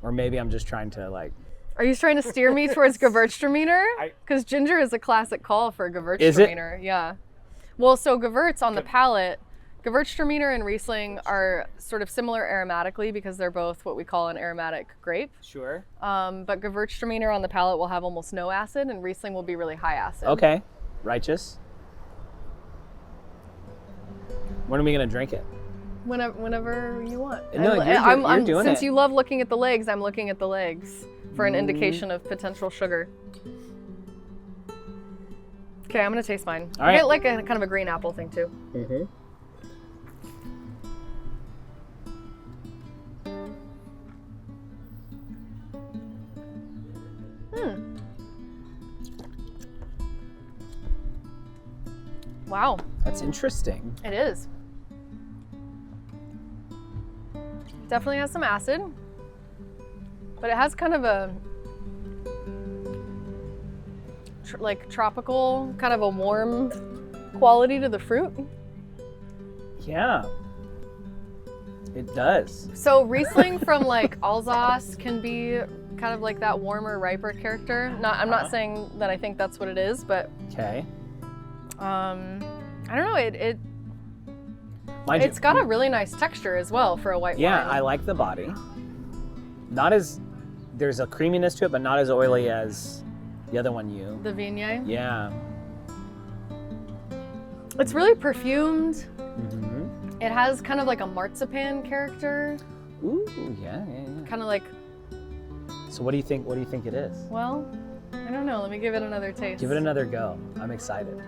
Or maybe I'm just trying to like. Are you trying to steer me towards Gewürztraminer? I- Because ginger is a classic call for Gewürztraminer. Is it? Yeah. Well, so Gewürz on the palate, Gewürztraminer and Riesling are sort of similar aromatically because they're both what we call an aromatic grape. Sure. But Gewürztraminer on the palate will have almost no acid, and Riesling will be really high acid. Okay. Righteous. When are we gonna drink it? Whenever you want. No, you're doing since it. you love looking at the legs, I'm looking at the legs for an indication of potential sugar. Okay, I'm gonna taste mine. All right. I get like a kind of a green apple thing too. Mm-hmm. Wow, That's interesting. it is. Definitely has some acid, but it has kind of a like tropical, kind of a warm quality to the fruit. Yeah. It does. So Riesling from like Alsace can be kind of like that warmer, riper character. I'm not saying that I think that's what it is, but Okay. I don't know. It's you, got a really nice texture as well for a white yeah, I wine. like the body. Not as there's a creaminess to it, but not as oily as the other one you. The Viognier. Yeah. It's really perfumed. Mm-hmm. It has kind of like a marzipan character. Ooh, yeah. Kind of like, So what do you think? What do you think it is? well, I don't know. Let me give it another taste. Give it another go. I'm excited.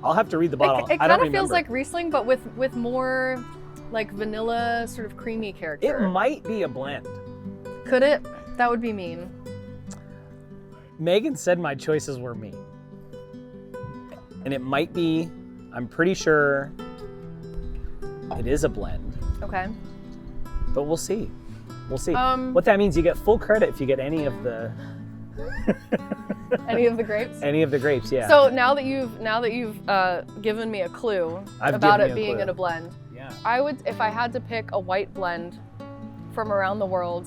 I'll have to read the bottle. It I kind don't of feels remember. like Riesling, but with more like vanilla, sort of creamy character. It might be a blend. Could it? That would be mean. Megan said my choices were mean. And it might be, I'm pretty sure it is a blend, Okay. but we'll see. We'll see. Um, What that means, you get full credit if you get any of the Any of the grapes? any of the grapes, yeah. So now that you've given me a clue I've about given it you a being clue. in a blend, yeah. I would, if I had to pick a white blend from around the world,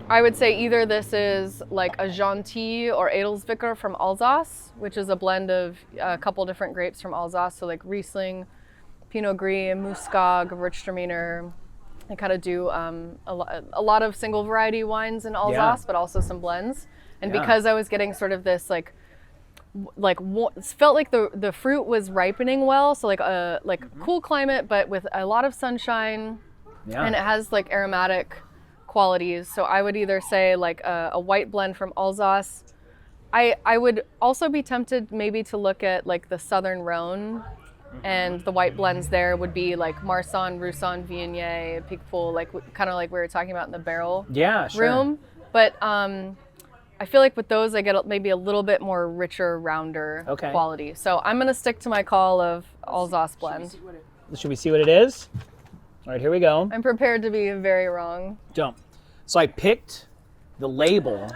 I would say either this is like a Gentil or Edelsvicker from Alsace, which is a blend of a couple different grapes from Alsace, so like Riesling, Pinot Gris, Muscat, Gewürztraminer. I kind of do a lot of single variety wines in Alsace, but also some blends. And Yeah. because I was getting sort of this it felt like the fruit was ripening well, so like a cool climate, but with a lot of sunshine, Yeah. and it has like aromatic qualities. So I would either say like a white blend from Alsace. I would also be tempted maybe to look at like the Southern Rhone, and the white blends there would be like Marsanne, Roussanne, Viognier, Picpoul, like kind of like we were talking about in the barrel Yeah, sure. room. But I feel like with those I get maybe a little bit more richer, rounder Okay. quality. So I'm gonna stick to my call of Alsace blend. Should we see what it is? All right, here we go. I'm prepared to be very wrong. Jump. So I picked the label,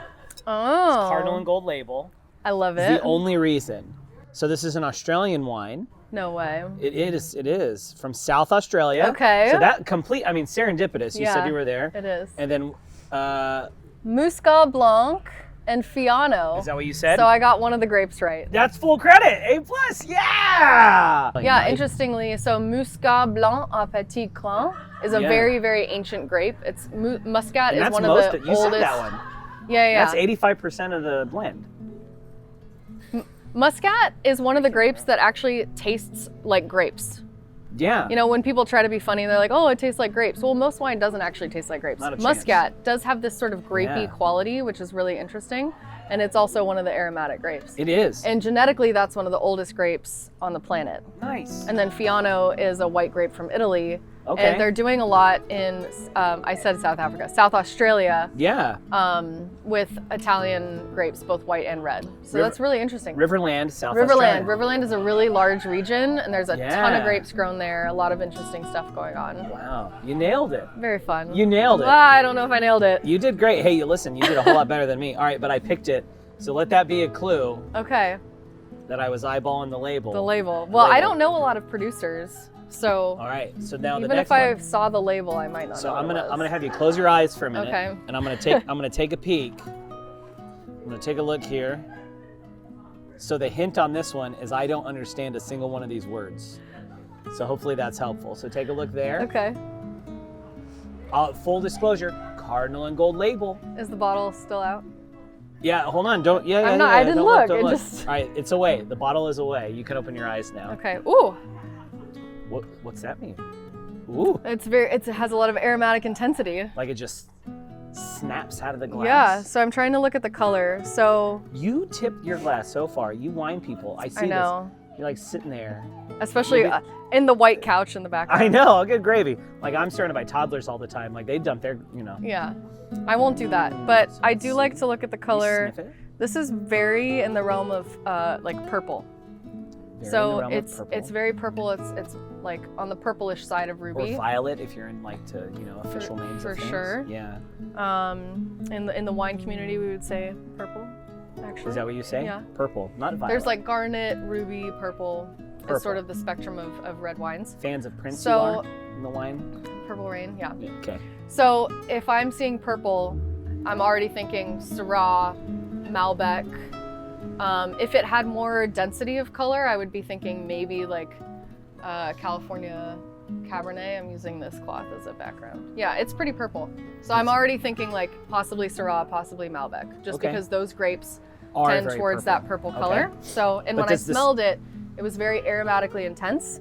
Oh, Cardinal and Gold label. I love It's it. the only reason. So this is an Australian wine. No way. It is from South Australia. Okay. So that serendipitous. You Yeah, said you were there. It is. And then, Muscat Blanc and Fiano. is that what you said? So I got one of the grapes right. That's full credit. A+. Yeah. Yeah, interestingly, so Muscat Blanc à Petit Cran is a Yeah. very, very ancient grape. It's Muscat And is that's one most of the you oldest. said that one. Yeah. That's 85% of the blend. Muscat is one of the grapes that actually tastes like grapes. Yeah. You know, when people try to be funny, they're like, "Oh, it tastes like grapes." Well, most wine doesn't actually taste like grapes. Not a chance. Muscat does have this sort of grapey Yeah. quality, which is really interesting, and it's also one of the aromatic grapes. It is. And genetically, that's one of the oldest grapes on the planet. Nice. And then Fiano is a white grape from Italy. Okay. And they're doing a lot in, I said South Africa, South Australia, Yeah. with Italian grapes, both white and red. So River- that's really interesting. Riverland, South Riverland. Australia. Riverland is a really large region, and there's a ton Yeah. of grapes grown there. A lot of interesting stuff going on. Wow. You nailed it. Very fun. You nailed it. I don't know if I nailed it. You did great. Hey, listen, you did a whole lot better than me. All right, but I picked it. So let that be a clue Okay, that I was eyeballing the label. the label. Well, I label. don't know a lot of producers, so All right. So now the even next if I one. saw the label, I might not So know. I'm what it gonna was. have you close your eyes for a minute. Okay. And I'm gonna take a peek I'm gonna take a look here. So the hint on this one is I don't understand a single one of these words. So hopefully that's helpful. So take a look there. Okay. Full disclosure, Cardinal and Gold label. Is the bottle still out? Yeah, hold on. Don't. Yeah, I'm not. I didn't don't look. Don't It look. just. All right, it's away. The bottle is away. You can open your eyes now. Okay. Ooh. What's that mean? Ooh. It has a lot of aromatic intensity. Like it just snaps out of the glass. Yeah. So I'm trying to look at the color. So. You tipped your glass so far. You wine people. I see I know. this. You're like sitting there. Especially in the white couch in the background. I know. Good gravy. Like I'm surrounded by toddlers all the time. Like they dump their, Yeah. I won't do that, but I do like to look at the color. Sniff it. This is very in the realm of like purple. Very So in the realm of it's purple. very purple. It's like on the purplish side of ruby. Or violet if you're in like to official names. for of things. sure. Yeah. In the wine community, we would say purple. Actually. Is that what you say? Yeah. Purple, not violet. There's like garnet, ruby, purple. Purple. It's sort of the spectrum of red wines. Fans of Prince So- you are in the wine. Purple rain, yeah. Okay. So if I'm seeing purple, I'm already thinking Syrah, Malbec. If it had more density of color, I would be thinking maybe like California Cabernet. I'm using this cloth as a background. Yeah, it's pretty purple. So I'm already thinking like possibly Syrah, possibly Malbec, just Okay. because those grapes Are tend very towards purple. that purple Okay. color. So, and But when I does this- smelled it, it was very aromatically intense.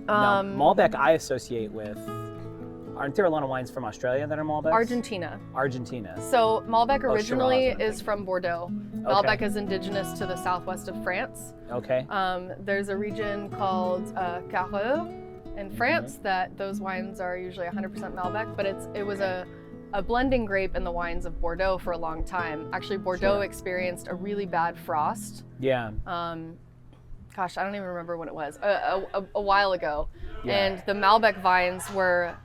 Now, Malbec I associate with. Aren't there a lot of wines from Australia that are Malbecs? Argentina. Argentina. So Malbec Oh, originally Shiraz, I is think. from Bordeaux. Malbec is indigenous to the southwest of France. Okay. There's a region called Carreau in Mm-hmm. France that those wines are usually 100% Malbec, but it was a blending grape in the wines of Bordeaux for a long time. Actually, Bordeaux Sure. experienced a really bad frost. Yeah. Gosh, I don't even remember when it was. A while ago, Yeah. and the Malbec vines were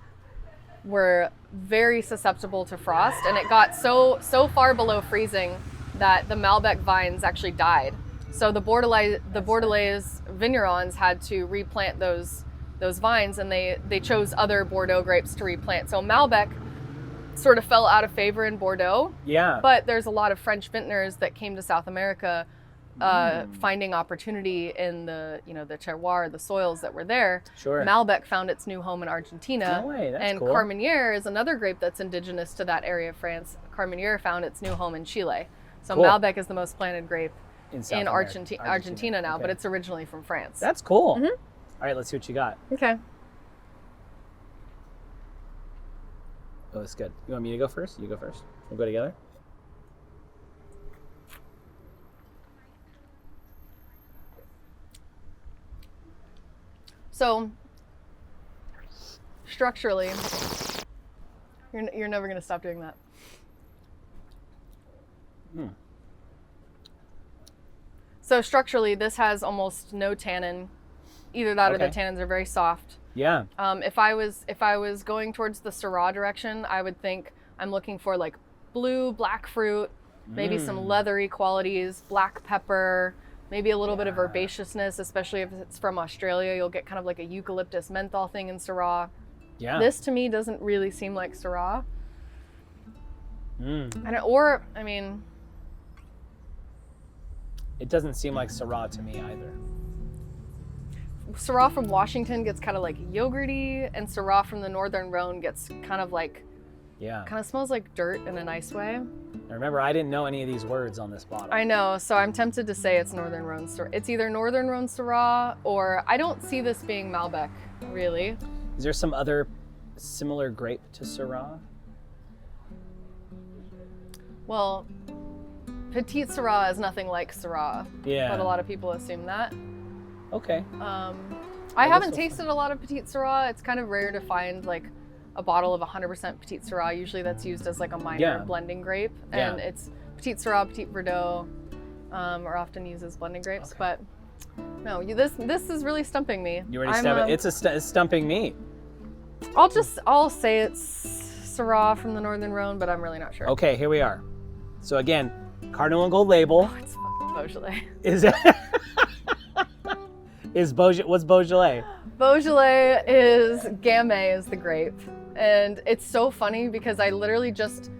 very susceptible to frost, and it got so far below freezing that the Malbec vines actually died. So the Bordelais vignerons had to replant those vines, and they chose other Bordeaux grapes to replant. So Malbec sort of fell out of favor in Bordeaux, Yeah. but there's a lot of French vintners that came to South America finding opportunity in the terroir, the soils that were there. Sure. Malbec found its new home in Argentina. No way, that's and cool. Carmenere is another grape that's indigenous to that area of France. Carmenere found its new home in Chile. So Cool. Malbec is the most planted grape in South in America. Argentina now, Okay. but it's originally from France. That's cool. Mm-hmm. All right, let's see what you got. Okay. Oh, that's good. You want me to go first? You go first. We'll go together. So structurally, you're never going to stop doing that. So structurally, this has almost no tannin. Either that or the Okay. tannins are very soft. Yeah. If I was going towards the Syrah direction, I would think I'm looking for like blue, black fruit, maybe some leathery qualities, black pepper, maybe a little bit of herbaceousness, especially if it's from Australia. You'll get kind of like a eucalyptus menthol thing in Syrah. Yeah. This to me doesn't really seem like Syrah. Mm. I mean, It doesn't seem like Syrah to me either. Syrah from Washington gets kind of like yogurty, and Syrah from the Northern Rhone gets kind of smells like dirt in a nice way. Now remember, I didn't know any of these words on this bottle. I know, so I'm tempted to say it's Northern Rhone Syrah. It's either Northern Rhone Syrah, or I don't see this being Malbec, really. Is there some other similar grape to Syrah? Well, Petite Syrah is nothing like Syrah, Yeah. but a lot of people assume that. Okay. I haven't so tasted a lot of Petite Syrah. It's kind of rare to find like a bottle of 100% Petite Syrah. Usually that's used as like a minor Yeah. blending grape, and it's Petite Syrah, Petite Verdot are often used as blending grapes. Okay. But no, this is really stumping me. You already stump it. It's stumping me. I'll say it's Syrah from the Northern Rhone, but I'm really not sure. Okay, here we are. So again, Cardinal and Gold label. It's fucking Beaujolais. Is it? What's Beaujolais? Beaujolais is Gamay is the grape, and it's so funny because I literally just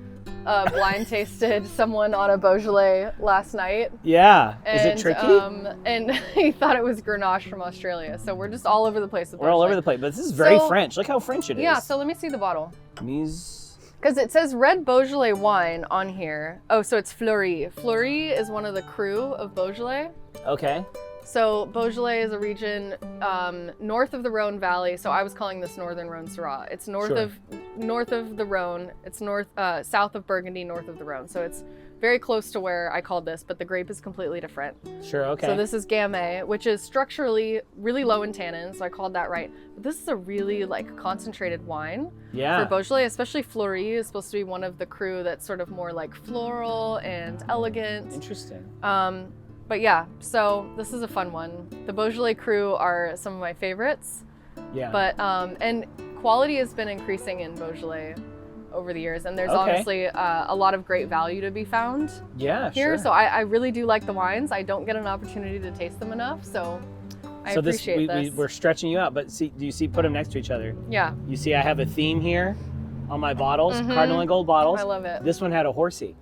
blind tasted someone on a Beaujolais last night. Yeah. Is it And, tricky? And he thought it was Grenache from Australia. So we're just all over the place with We're all over the place, but this is very So- French. Look how French it is. Yeah, so let me see the bottle. Mise. Because it says red Beaujolais wine on here. Oh, so it's Fleury. Fleury is one of the crew of Beaujolais. Okay. So Beaujolais is a region north of the Rhone Valley. So I was calling this Northern Rhone Syrah. It's north of the Rhone. It's south of Burgundy, north of the Rhone. So it's very close to where I called this, but the grape is completely different. Sure, okay. So this is Gamay, which is structurally really low in tannins. So I called that right. But this is a really like concentrated wine yeah. for Beaujolais, especially Fleury is supposed to be one of the crew that's sort of more like floral and elegant. Interesting. But yeah, so this is a fun one. The Beaujolais crew are some of my favorites. Yeah. But and quality has been increasing in Beaujolais over the years, and there's Okay. honestly a lot of great value to be found yeah, here. sure. So I really do like the wines. I don't get an opportunity to taste them enough, so I appreciate this. We're stretching you out, but see, do you see, put them next to each other? Yeah, You see I have a theme here on my bottles, Cardinal and Gold bottles. I love it. This one had a horsey.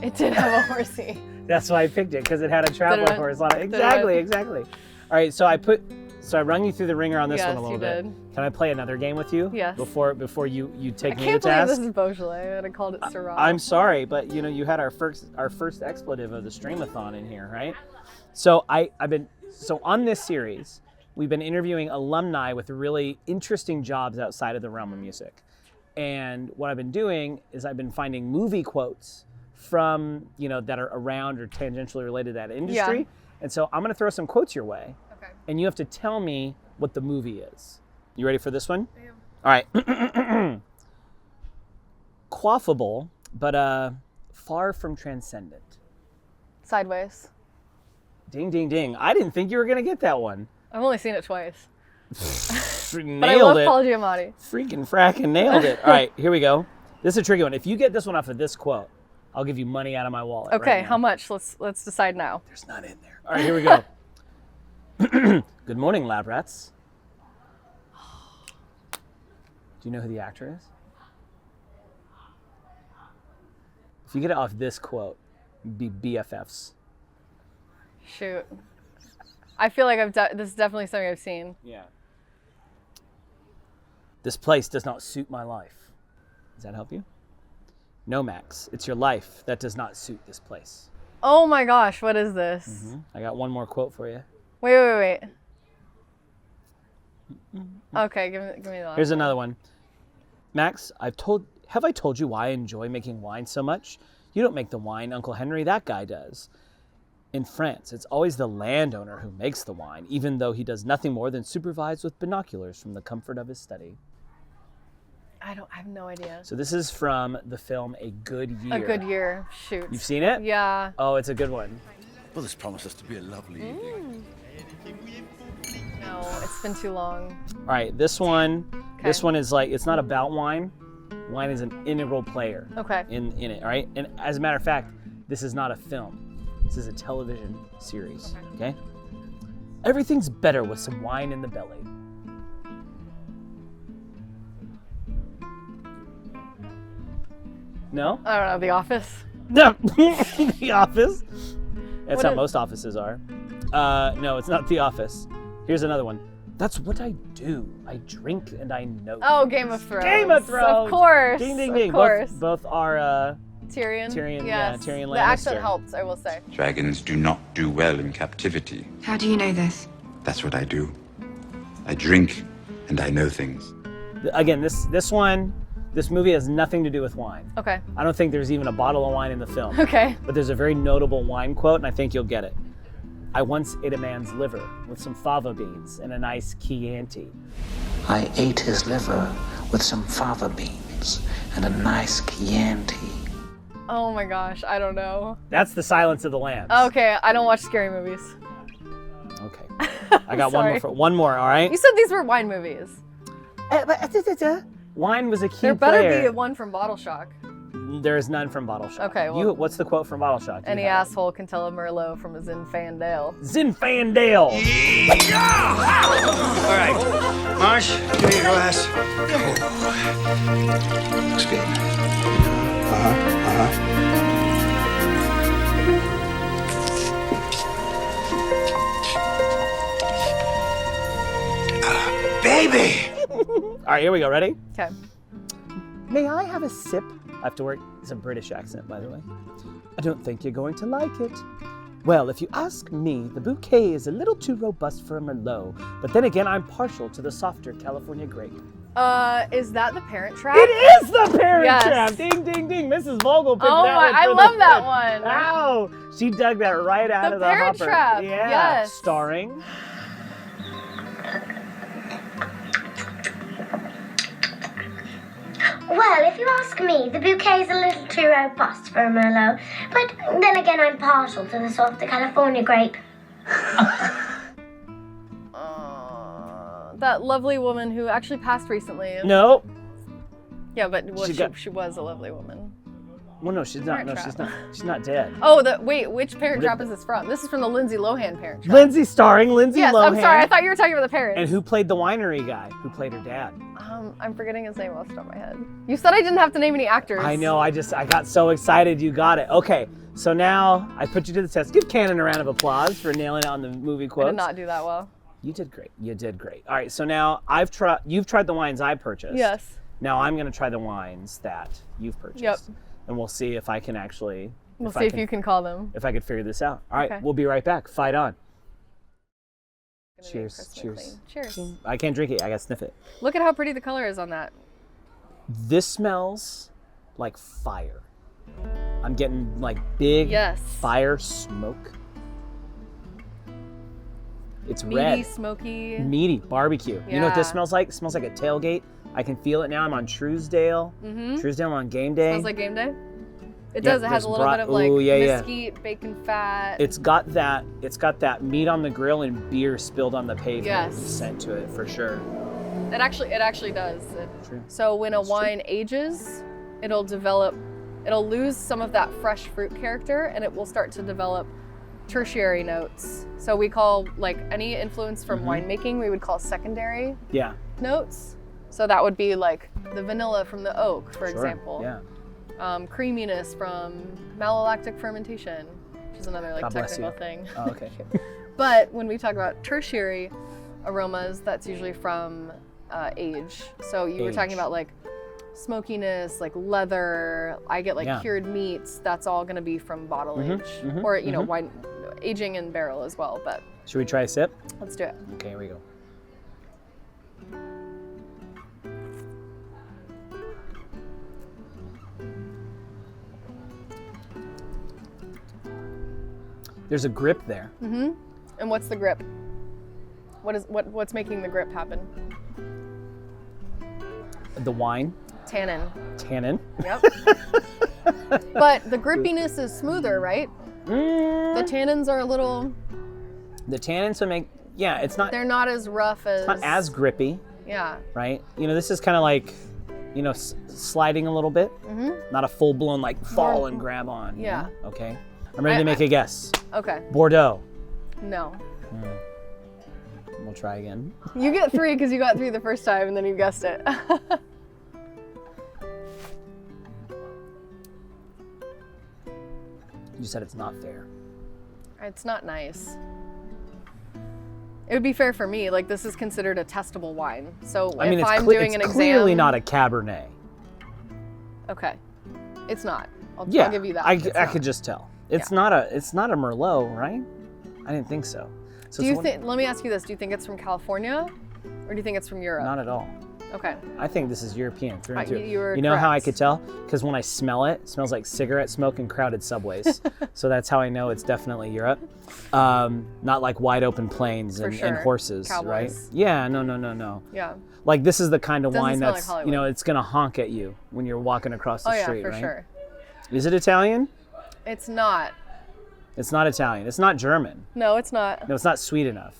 It did have a horsey. That's why I picked it, because it had a traveler Did it? horse on it. Did it? Exactly. All right, so I rung you through the ringer on this Yes, one a little you bit. did. Can I play another game with you? Yes. Before you take I me can't to believe task? this is Beaujolais, and I called it Syrah. I'm sorry, but you had our first expletive of the Streamathon in here, right? So so on this series, we've been interviewing alumni with really interesting jobs outside of the realm of music. And what I've been doing is I've been finding movie quotes from, that are around or tangentially related to that industry. Yeah. And so I'm going to throw some quotes your way, Okay. and you have to tell me what the movie is. You ready for this one? I am. All right. Quaffable, but far from transcendent. Sideways. Ding, ding, ding. I didn't think you were going to get that one. I've only seen it twice. Nailed But I love it. Paul Giamatti. Freaking fracking nailed it. All right, here we go. This is a tricky one. If you get this one off of this quote, I'll give you money out of my wallet. Okay, right now. how much? Let's decide now. There's none in there. All right, here we go. Good morning, lab rats. Do you know who the actor is? If you get it off this quote, it'd be BFFs. Shoot. I feel like this is definitely something I've seen. Yeah. This place does not suit my life. Does that help you? No, Max. It's your life that does not suit this place. Oh my gosh, what is this? I got one more quote for you. Wait. Okay, give me the last. Here's another one. Max, have I told you why I enjoy making wine so much? You don't make the wine, Uncle Henry, that guy does. In France, it's always the landowner who makes the wine, even though he does nothing more than supervise with binoculars from the comfort of his study. I have no idea. So this is from the film A Good Year. A Good Year. Shoot. You've seen it? Yeah. Oh, it's a good one. Well, this promises to be a lovely evening. No, it's been too long. All right, this one Okay. is like, it's not about wine. Wine is an integral player Okay. in it, all right? And as a matter of fact, this is not a film. This is a television series, okay? Everything's better with some wine in the belly. No? I don't know, The Office? No. The Office. That's What how is- most offices are. No, it's not The Office. Here's another one. That's what I do. I drink and I know. Oh, Game of Thrones. Game of Thrones. Of course. Ding, ding, ding. Of course. Both are Tyrion. Tyrion, yeah, Yes. Tyrion The accent Lannister. helped, I will say. Dragons do not do well in captivity. How do you know this? That's what I do. I drink and I know things. again, this movie has nothing to do with wine. Okay. I don't think there's even a bottle of wine in the film. Okay. But there's a very notable wine quote, and I think you'll get it. I once ate a man's liver with some fava beans and a nice Chianti. I ate his liver with some fava beans and a nice Chianti. Oh my gosh, I don't know. That's The Silence of the Lambs. Okay, I don't watch scary movies. Okay. I got Sorry. one more, all right? You said these were wine movies. Wine was a key There better player. be one from Bottle Shock. There is none from Bottle Shock. Okay, well- What's the quote from Bottle Shock? Any asshole can tell a Merlot from a Zinfandel. Zinfandel. All right, Marsh, give me your glass. Looks good. baby! All right, here we go. Ready? Okay. May I have a sip? I have to work. It's a British accent, by the way. I don't think you're going to like it. Well, if you ask me, the bouquet is a little too robust for a Merlot, but then again, I'm partial to the softer California grape. Is that the Parent Trap? It is the Parent Yes. Trap! Ding, ding, ding. Mrs. Vogel picked Oh that my, one. I for the love that win. one. Wow! She dug that right out of the Parent hopper. Trap, Yeah. yes. Starring. Well, if you ask me, the bouquet is a little too robust for a Merlot, but then again, I'm partial to the softer California grape. That lovely woman who actually passed recently. No. Yeah, but well, She she was a lovely woman. Well, no, she's not. Parent No, Trap. she's not. She's not dead. Oh, wait, which Parent Trap is this from? This is from the Lindsay Lohan Parent Trap. Lindsay, starring Lindsay Yes, Lohan. I'm sorry. I thought you were talking about the parents. And who played the winery guy? Who played her dad? I'm forgetting his name off the top of my head. You said I didn't have to name any actors. I know. I got so excited. You got it. Okay. So now I put you to the test. Give Canon a round of applause for nailing it on the movie I quotes. did not do that well. You did great. You did great. All right. So now you've tried the wines I purchased. Yes. Now I'm going to try the wines that you've purchased. Yep. And we'll see if I can actually. We'll see if you can call them. If I could figure this out. All right. Okay. We'll be right back. Fight on. Gonna be Cheers. crisp and Cheers. clean. Cheers. I can't drink it. I got to sniff it. Look at how pretty the color is on that. This smells like fire. I'm getting like big Yes. fire smoke. It's Meaty, red. smoky. Meaty barbecue. You know what this Yeah. smells like? It smells like a tailgate. I can feel it now. I'm on Truesdale. Mm-hmm. Truesdale on game day. Smells like game day. It Yeah, does. It has there's a little bit of like ooh, yeah, yeah. mesquite, bacon fat. It's got that meat on the grill and beer spilled on the pavement. Yes. Scent to it for sure. It actually does. True. So when a That's true. wine ages, it'll lose some of that fresh fruit character, and it will start to develop tertiary notes. So we call like any influence from winemaking, we would call secondary Yeah. notes. So that would be like the vanilla from the oak, for Sure. example. Yeah. Creaminess from malolactic fermentation, which is another like God bless technical you. thing. Oh, okay. But when we talk about tertiary aromas, that's usually from age. So you were talking Age. about like smokiness, like leather. I get like Yeah. cured meats. That's all going to be from bottle age, or you know, wine aging in barrel as well. But Should we try a sip? let's do it. Okay, here we go. There's a grip there. And what's the grip? What's making the grip happen? The wine, Tannin. tannin. Yep. But the grippiness is smoother, right? The tannins are a little. The tannins will make, yeah, it's not They're not as rough as. not as grippy, Yeah. right? You know, this is kind of like, you know, sliding a little bit. Not a full blown like fall and grab on. you Yeah. know? Okay. I'm ready to make a guess. Okay. Bordeaux. No. We'll try again. You get 3 because you got 3 the first time and then you guessed it. You said it's not fair. It's not nice. It would be fair for me. Like, this is considered a testable wine. So I mean, if it's, I'm it's doing an clearly exam. not a Cabernet. Okay. It's not. I'll Yeah, give you that. I It's I not. could just tell. It's not a Merlot, right? I didn't think so. So Do it's you think, let me ask you this. Do you think it's from California or do you think it's from Europe? not at all. Okay. I think this is European through and through. you were You know how I correct. could tell? Because when I smell it, it smells like cigarette smoke and crowded subways. So that's how I know it's definitely Europe. Not like wide open plains For and sure. horses, right? Cowboys. Yeah, no. Yeah. Like this is the kind of Doesn't wine smell that's, like you know, it's gonna honk at you when you're walking across the Oh, yeah, street, for right? sure. Is it Italian? It's not. It's not Italian. It's not German. No, it's not. No, it's not sweet enough.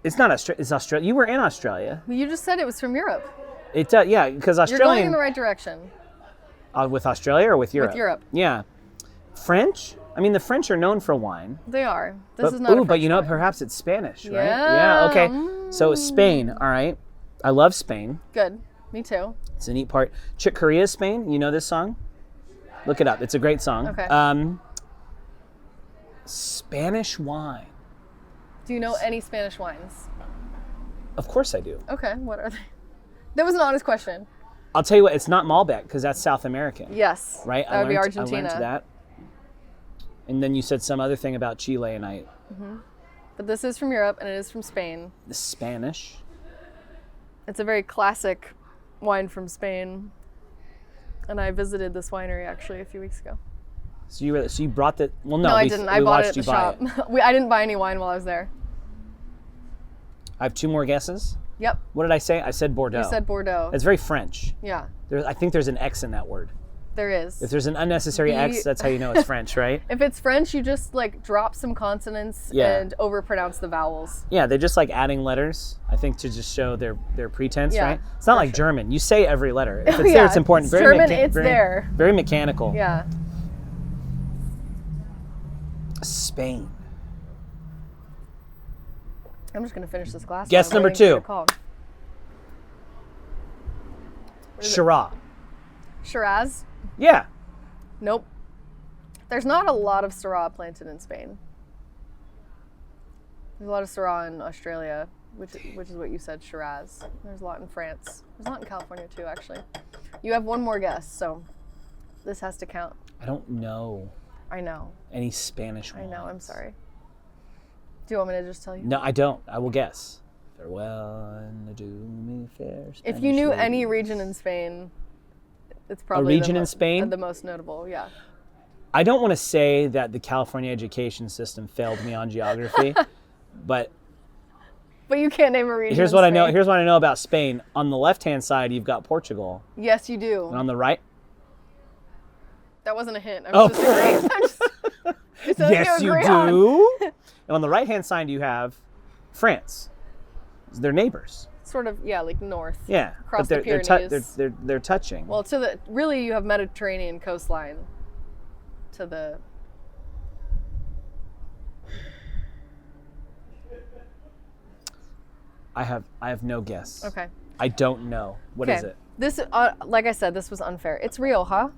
It's not Australia. It's Australia. You were in Australia. You just said it was from Europe. It yeah, because You're going Australian in the right direction. with Australia or with Europe? With Europe. Yeah. French? I mean, the French are known for wine. They are. This But, is not. a but French you know, wine. perhaps it's Spanish, right? Yeah. Okay. So Spain. All right. I love Spain. Good. Me too. It's a neat part. Chick Corea, Spain. You know this song? Look it up. It's a great song. Okay. Spanish wine. Do you know any Spanish wines? Of course I do. Okay, what are they? That was an honest question. I'll tell you what, it's not Malbec because that's South American. Yes. Right? That would be Argentina. I learned that. And then you said some other thing about Chile, and But this is from Europe, and it is from Spain. The Spanish. It's a very classic wine from Spain. And I visited this winery actually a few weeks ago. So you brought the, well, no, I didn't. I we bought it watched at the you buy shop. it. I didn't buy any wine while I was there. I have 2 more guesses. Yep. What did I say? I said Bordeaux. You said Bordeaux. It's very French. Yeah, I think there's an X in that word. there is. If there's an unnecessary X, that's how you know it's French, right? If it's French, you just like drop some consonants and overpronounce the vowels. Yeah, they're just like adding letters, I think, to just show their pretense, Yeah, right? It's not like sure. German. You say every letter. If it's Yeah, there, it's important. it's German, it's there. Very mechanical. Yeah. Spain. I'm just gonna finish this glass. Guess while I'm number waiting for 2. your call. Shiraz. Shiraz? Yeah. Nope. There's not a lot of Syrah planted in Spain. There's a lot of Syrah in Australia, which is what you said, Shiraz. There's a lot in France. There's a lot in California too, actually. You have one more guess, so this has to count. I don't know I know. any Spanish wines. I know. I'm sorry. Do you want me to just tell you? No, I don't. I will guess. Farewell and adieu, me fair If you Spanish knew lady. any region in Spain, it's probably region in Spain? the most notable. Yeah. I don't want to say that the California education system failed me on geography, but But you can't name a region. here's in what I know. Spain. Here's what I know about Spain. On the left-hand side, you've got Portugal, Yes, you do. and on the right, That wasn't a hint. Oh. I'm just agreeing. Just something yes, to you agree on. do. And on the right-hand side, you have France. They're neighbors. Sort of, yeah, like north. Yeah, Across but the Pyrenees. they're touching. Well, really, you have Mediterranean coastline to the. I have no guess. Okay. I don't know. What is it? This, like I said, this was unfair. It's Rioja.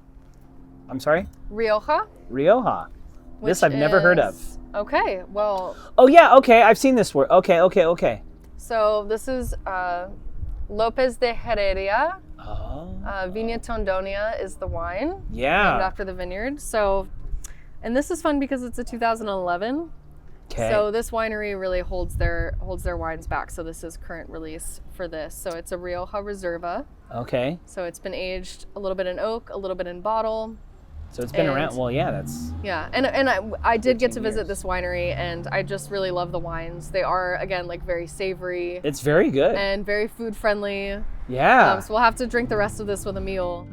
I'm sorry? Rioja. Rioja. This which I've never heard of. is- Okay, well, Oh yeah, okay. I've seen this word. Okay. so this is Lopez de Heredia. Oh. Viña Tondonia is the wine. Named Yeah. after the vineyard. So, and this is fun because it's a 2011. Okay. So this winery really holds their wines back. So this is current release for this. So it's a Rioja Reserva. Okay. So it's been aged a little bit in oak, a little bit in bottle. So it's been And- around. Well, yeah, that's. Yeah, and I did get to 15 visit years. this winery, and I just really love the wines. They are, again, like very savory It's very good. and very food friendly. Yeah. So we'll have to drink the rest of this with a meal.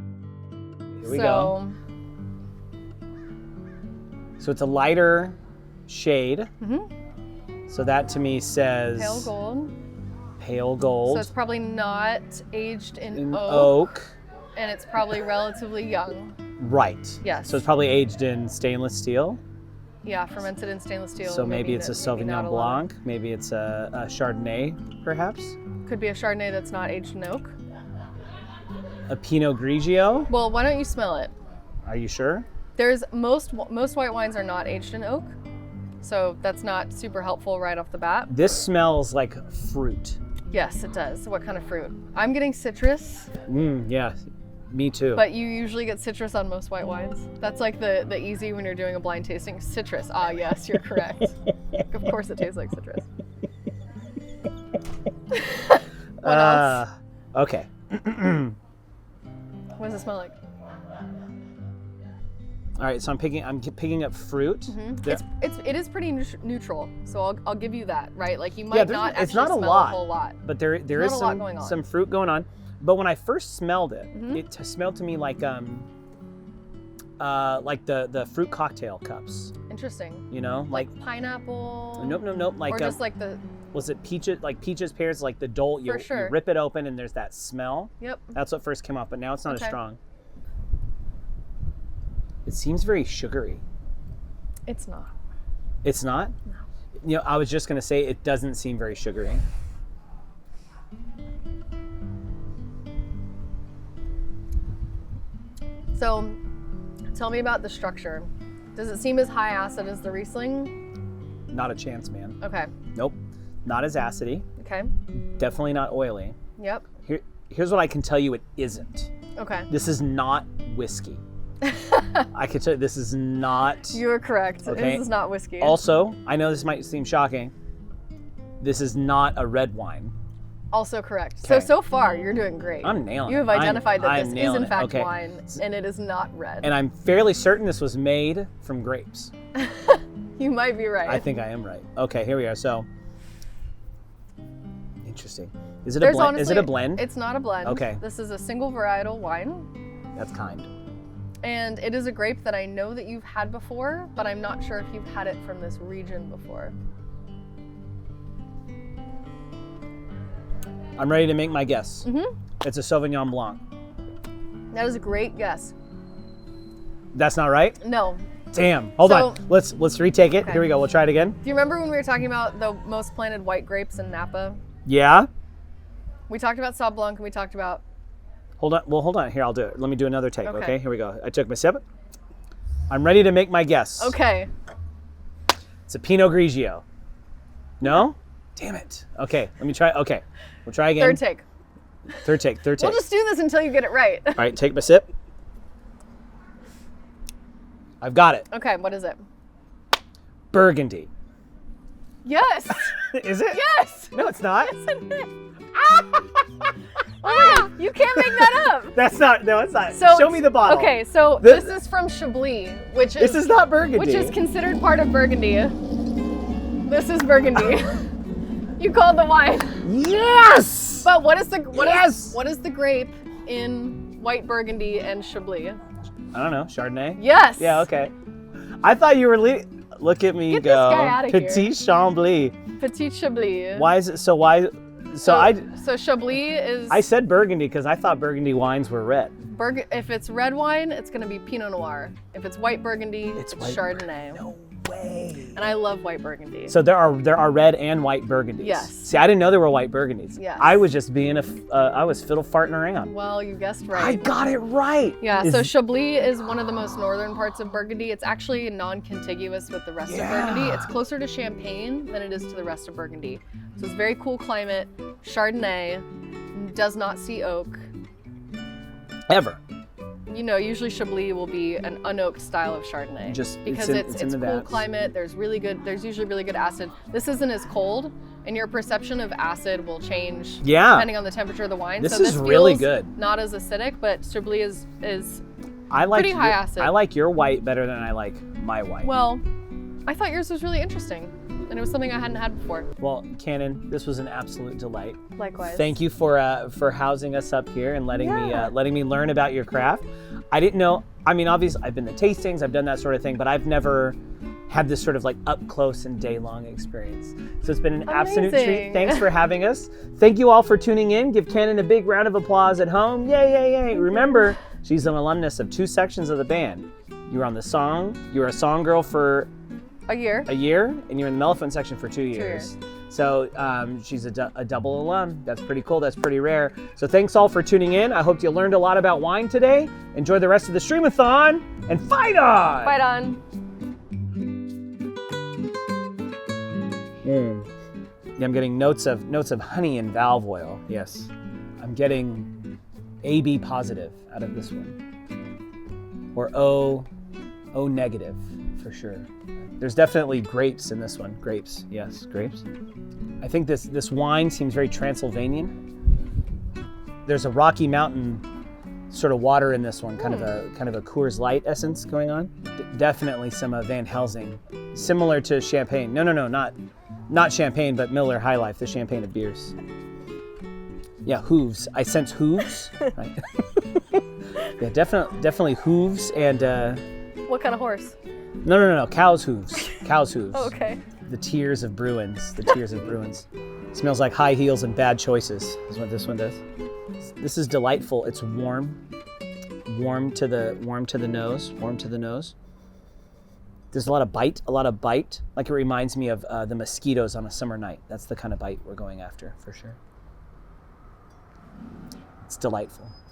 Here we go. So it's a lighter shade. So that to me says Pale gold. Pale gold. So it's probably not aged in in oak, oak. and it's probably relatively young. Right. Yes. So it's probably aged in stainless steel. Yeah, fermented in stainless steel. So maybe it's a maybe not Sauvignon lot. Blanc. Maybe it's a Chardonnay, perhaps. Could be a Chardonnay that's not aged in oak. A Pinot Grigio. Well, why don't you smell it? Are you sure? There's most white wines are not aged in oak, so that's not super helpful right off the bat. This smells like fruit. Yes, it does. What kind of fruit? I'm getting citrus, Yeah, me too. but you usually get citrus on most white wines. That's like the easy when you're doing a blind tasting. Citrus. Ah, yes, you're correct. Of course, it tastes like citrus. What else? Okay. What does it smell like? All right, so I'm picking up fruit. There- It is pretty neutral, so I'll give you that, right? Like you might Yeah, not it's actually not a smell lot. a whole lot. but there There's is not a lot going on. some fruit going on. But when I first smelled it, it smelled to me like the fruit cocktail cups. Interesting. You know, like Pineapple. nope. Like Or just like the. was it peaches? Like peaches, pears, like the Dole. You, For sure. you rip it open and there's that smell. Yep. That's what first came off, but now it's not as Okay. strong. It seems very sugary. It's not. It's not? No. You know, I was just gonna say it doesn't seem very sugary. So, tell me about the structure. Does it seem as high acid as the Riesling? Not a chance, man. Okay. Nope. Not as acidy. Okay. Definitely not oily. Yep. Here's what I can tell you it isn't. Okay. This is not whiskey. I can tell you this is not. You are correct. Okay. This is not whiskey. Also, I know this might seem shocking. This is not a red wine. Also correct. Okay. So far, you're doing great. I'm nailing it. You have identified that I'm this is nailing in it. fact Okay. wine, and it is not red. And I'm fairly certain this was made from grapes. You might be right. I think I am right. Okay, here we are. So, interesting. Is it a blend? Honestly, is it a blend? It's not a blend. Okay. This is a single varietal wine. That's kind. And it is a grape that I know that you've had before, but I'm not sure if you've had it from this region before. I'm ready to make my guess. Mm-hmm. It's a Sauvignon Blanc. That is a great guess. That's not right? No. Damn. Hold on. Let's retake it. Okay. Here we go. We'll try it again. Do you remember when we were talking about the most planted white grapes in Napa? Yeah. We talked about Sauv Blanc and we talked about... Hold on. Well, hold on. Here, I'll do it. Let me do another take. Okay. Here we go. I took my sip. I'm ready to make my guess. Okay. It's a Pinot Grigio. No? Damn it. Okay. Let me try. Okay. We'll try again. Third take. Third take. We'll just do this until you get it right. All right. Take my sip. I've got it. Okay. What is it? Burgundy. Yes. Is it? Yes. No, it's not. Yes, it is. Oh my God, you can't make that up. That's not. No, it's not. So, show me the bottle. Okay, so this is from Chablis, which is... This is not Burgundy. Which is considered part of Burgundy. This is Burgundy. You called the wine. Yes! But what is the grape in white Burgundy and Chablis? I don't know. Chardonnay? Yes. Yeah, okay. I thought you were Look at me Get go. this guy outta here. Petit Chambly. Petit Chablis. Why is it so So Chablis is... I said Burgundy because I thought Burgundy wines were red. If it's red wine, it's going to be Pinot Noir. If it's white Burgundy, it's Chardonnay. No way. And I love white Burgundy. So there are red and white Burgundies. Yes. See, I didn't know there were white Burgundies. Yes. I was just being I was fiddle farting around. Well, you guessed right. I got it right. Yeah, so Chablis is one of the most northern parts of Burgundy. It's actually non-contiguous with the rest of Burgundy. It's closer to Champagne than it is to the rest of Burgundy. So it's very cool climate. Chardonnay does not see oak. Ever. You know, usually Chablis will be an unoaked style of Chardonnay. Because it's cool climate. There's usually really good acid. This isn't as cold, and your perception of acid will change depending on the temperature of the wine. This so is really good. Not as acidic, but Chablis is I like pretty high acid. I like your white better than I like my white. Well, I thought yours was really interesting, and it was something I hadn't had before. Well, Canon, this was an absolute delight. Likewise. Thank you for housing us up here and letting me learn about your craft. I didn't know. I mean, obviously, I've been to tastings, I've done that sort of thing, but I've never had this sort of like up close and day long experience. So it's been an absolute treat. Thanks for having us. Thank you all for tuning in. Give Canon a big round of applause at home. Yay, yay, yay. Remember, she's an alumnus of 2 sections of the band. You were on the song. You were a song girl for a year, and you're in the Mellophone section for 2 years. So she's a double alum. That's pretty cool. That's pretty rare. So thanks all for tuning in. I hope you learned a lot about wine today. Enjoy the rest of the Streamathon and fight on! Fight on. Yeah, I'm getting notes of honey and valve oil. Yes, I'm getting AB positive out of this one, or O negative for sure. There's definitely grapes in this one. Grapes, yes, grapes. I think this wine seems very Transylvanian. There's a Rocky Mountain sort of water in this one, kind of a Coors Light essence going on. Definitely some Van Helsing, similar to Champagne. No, not Champagne, but Miller High Life, the champagne of beers. Yeah, hooves. I sense hooves. Right. Yeah, definitely hooves and. What kind of horse? No. Cow's hooves. Cow's hooves. Oh, okay. The tears of Bruins. The tears of Bruins. Smells like high heels and bad choices is what this one does. This is delightful. It's warm. Warm to the nose. There's a lot of bite. Like it reminds me of the mosquitoes on a summer night. That's the kind of bite we're going after for sure. It's delightful.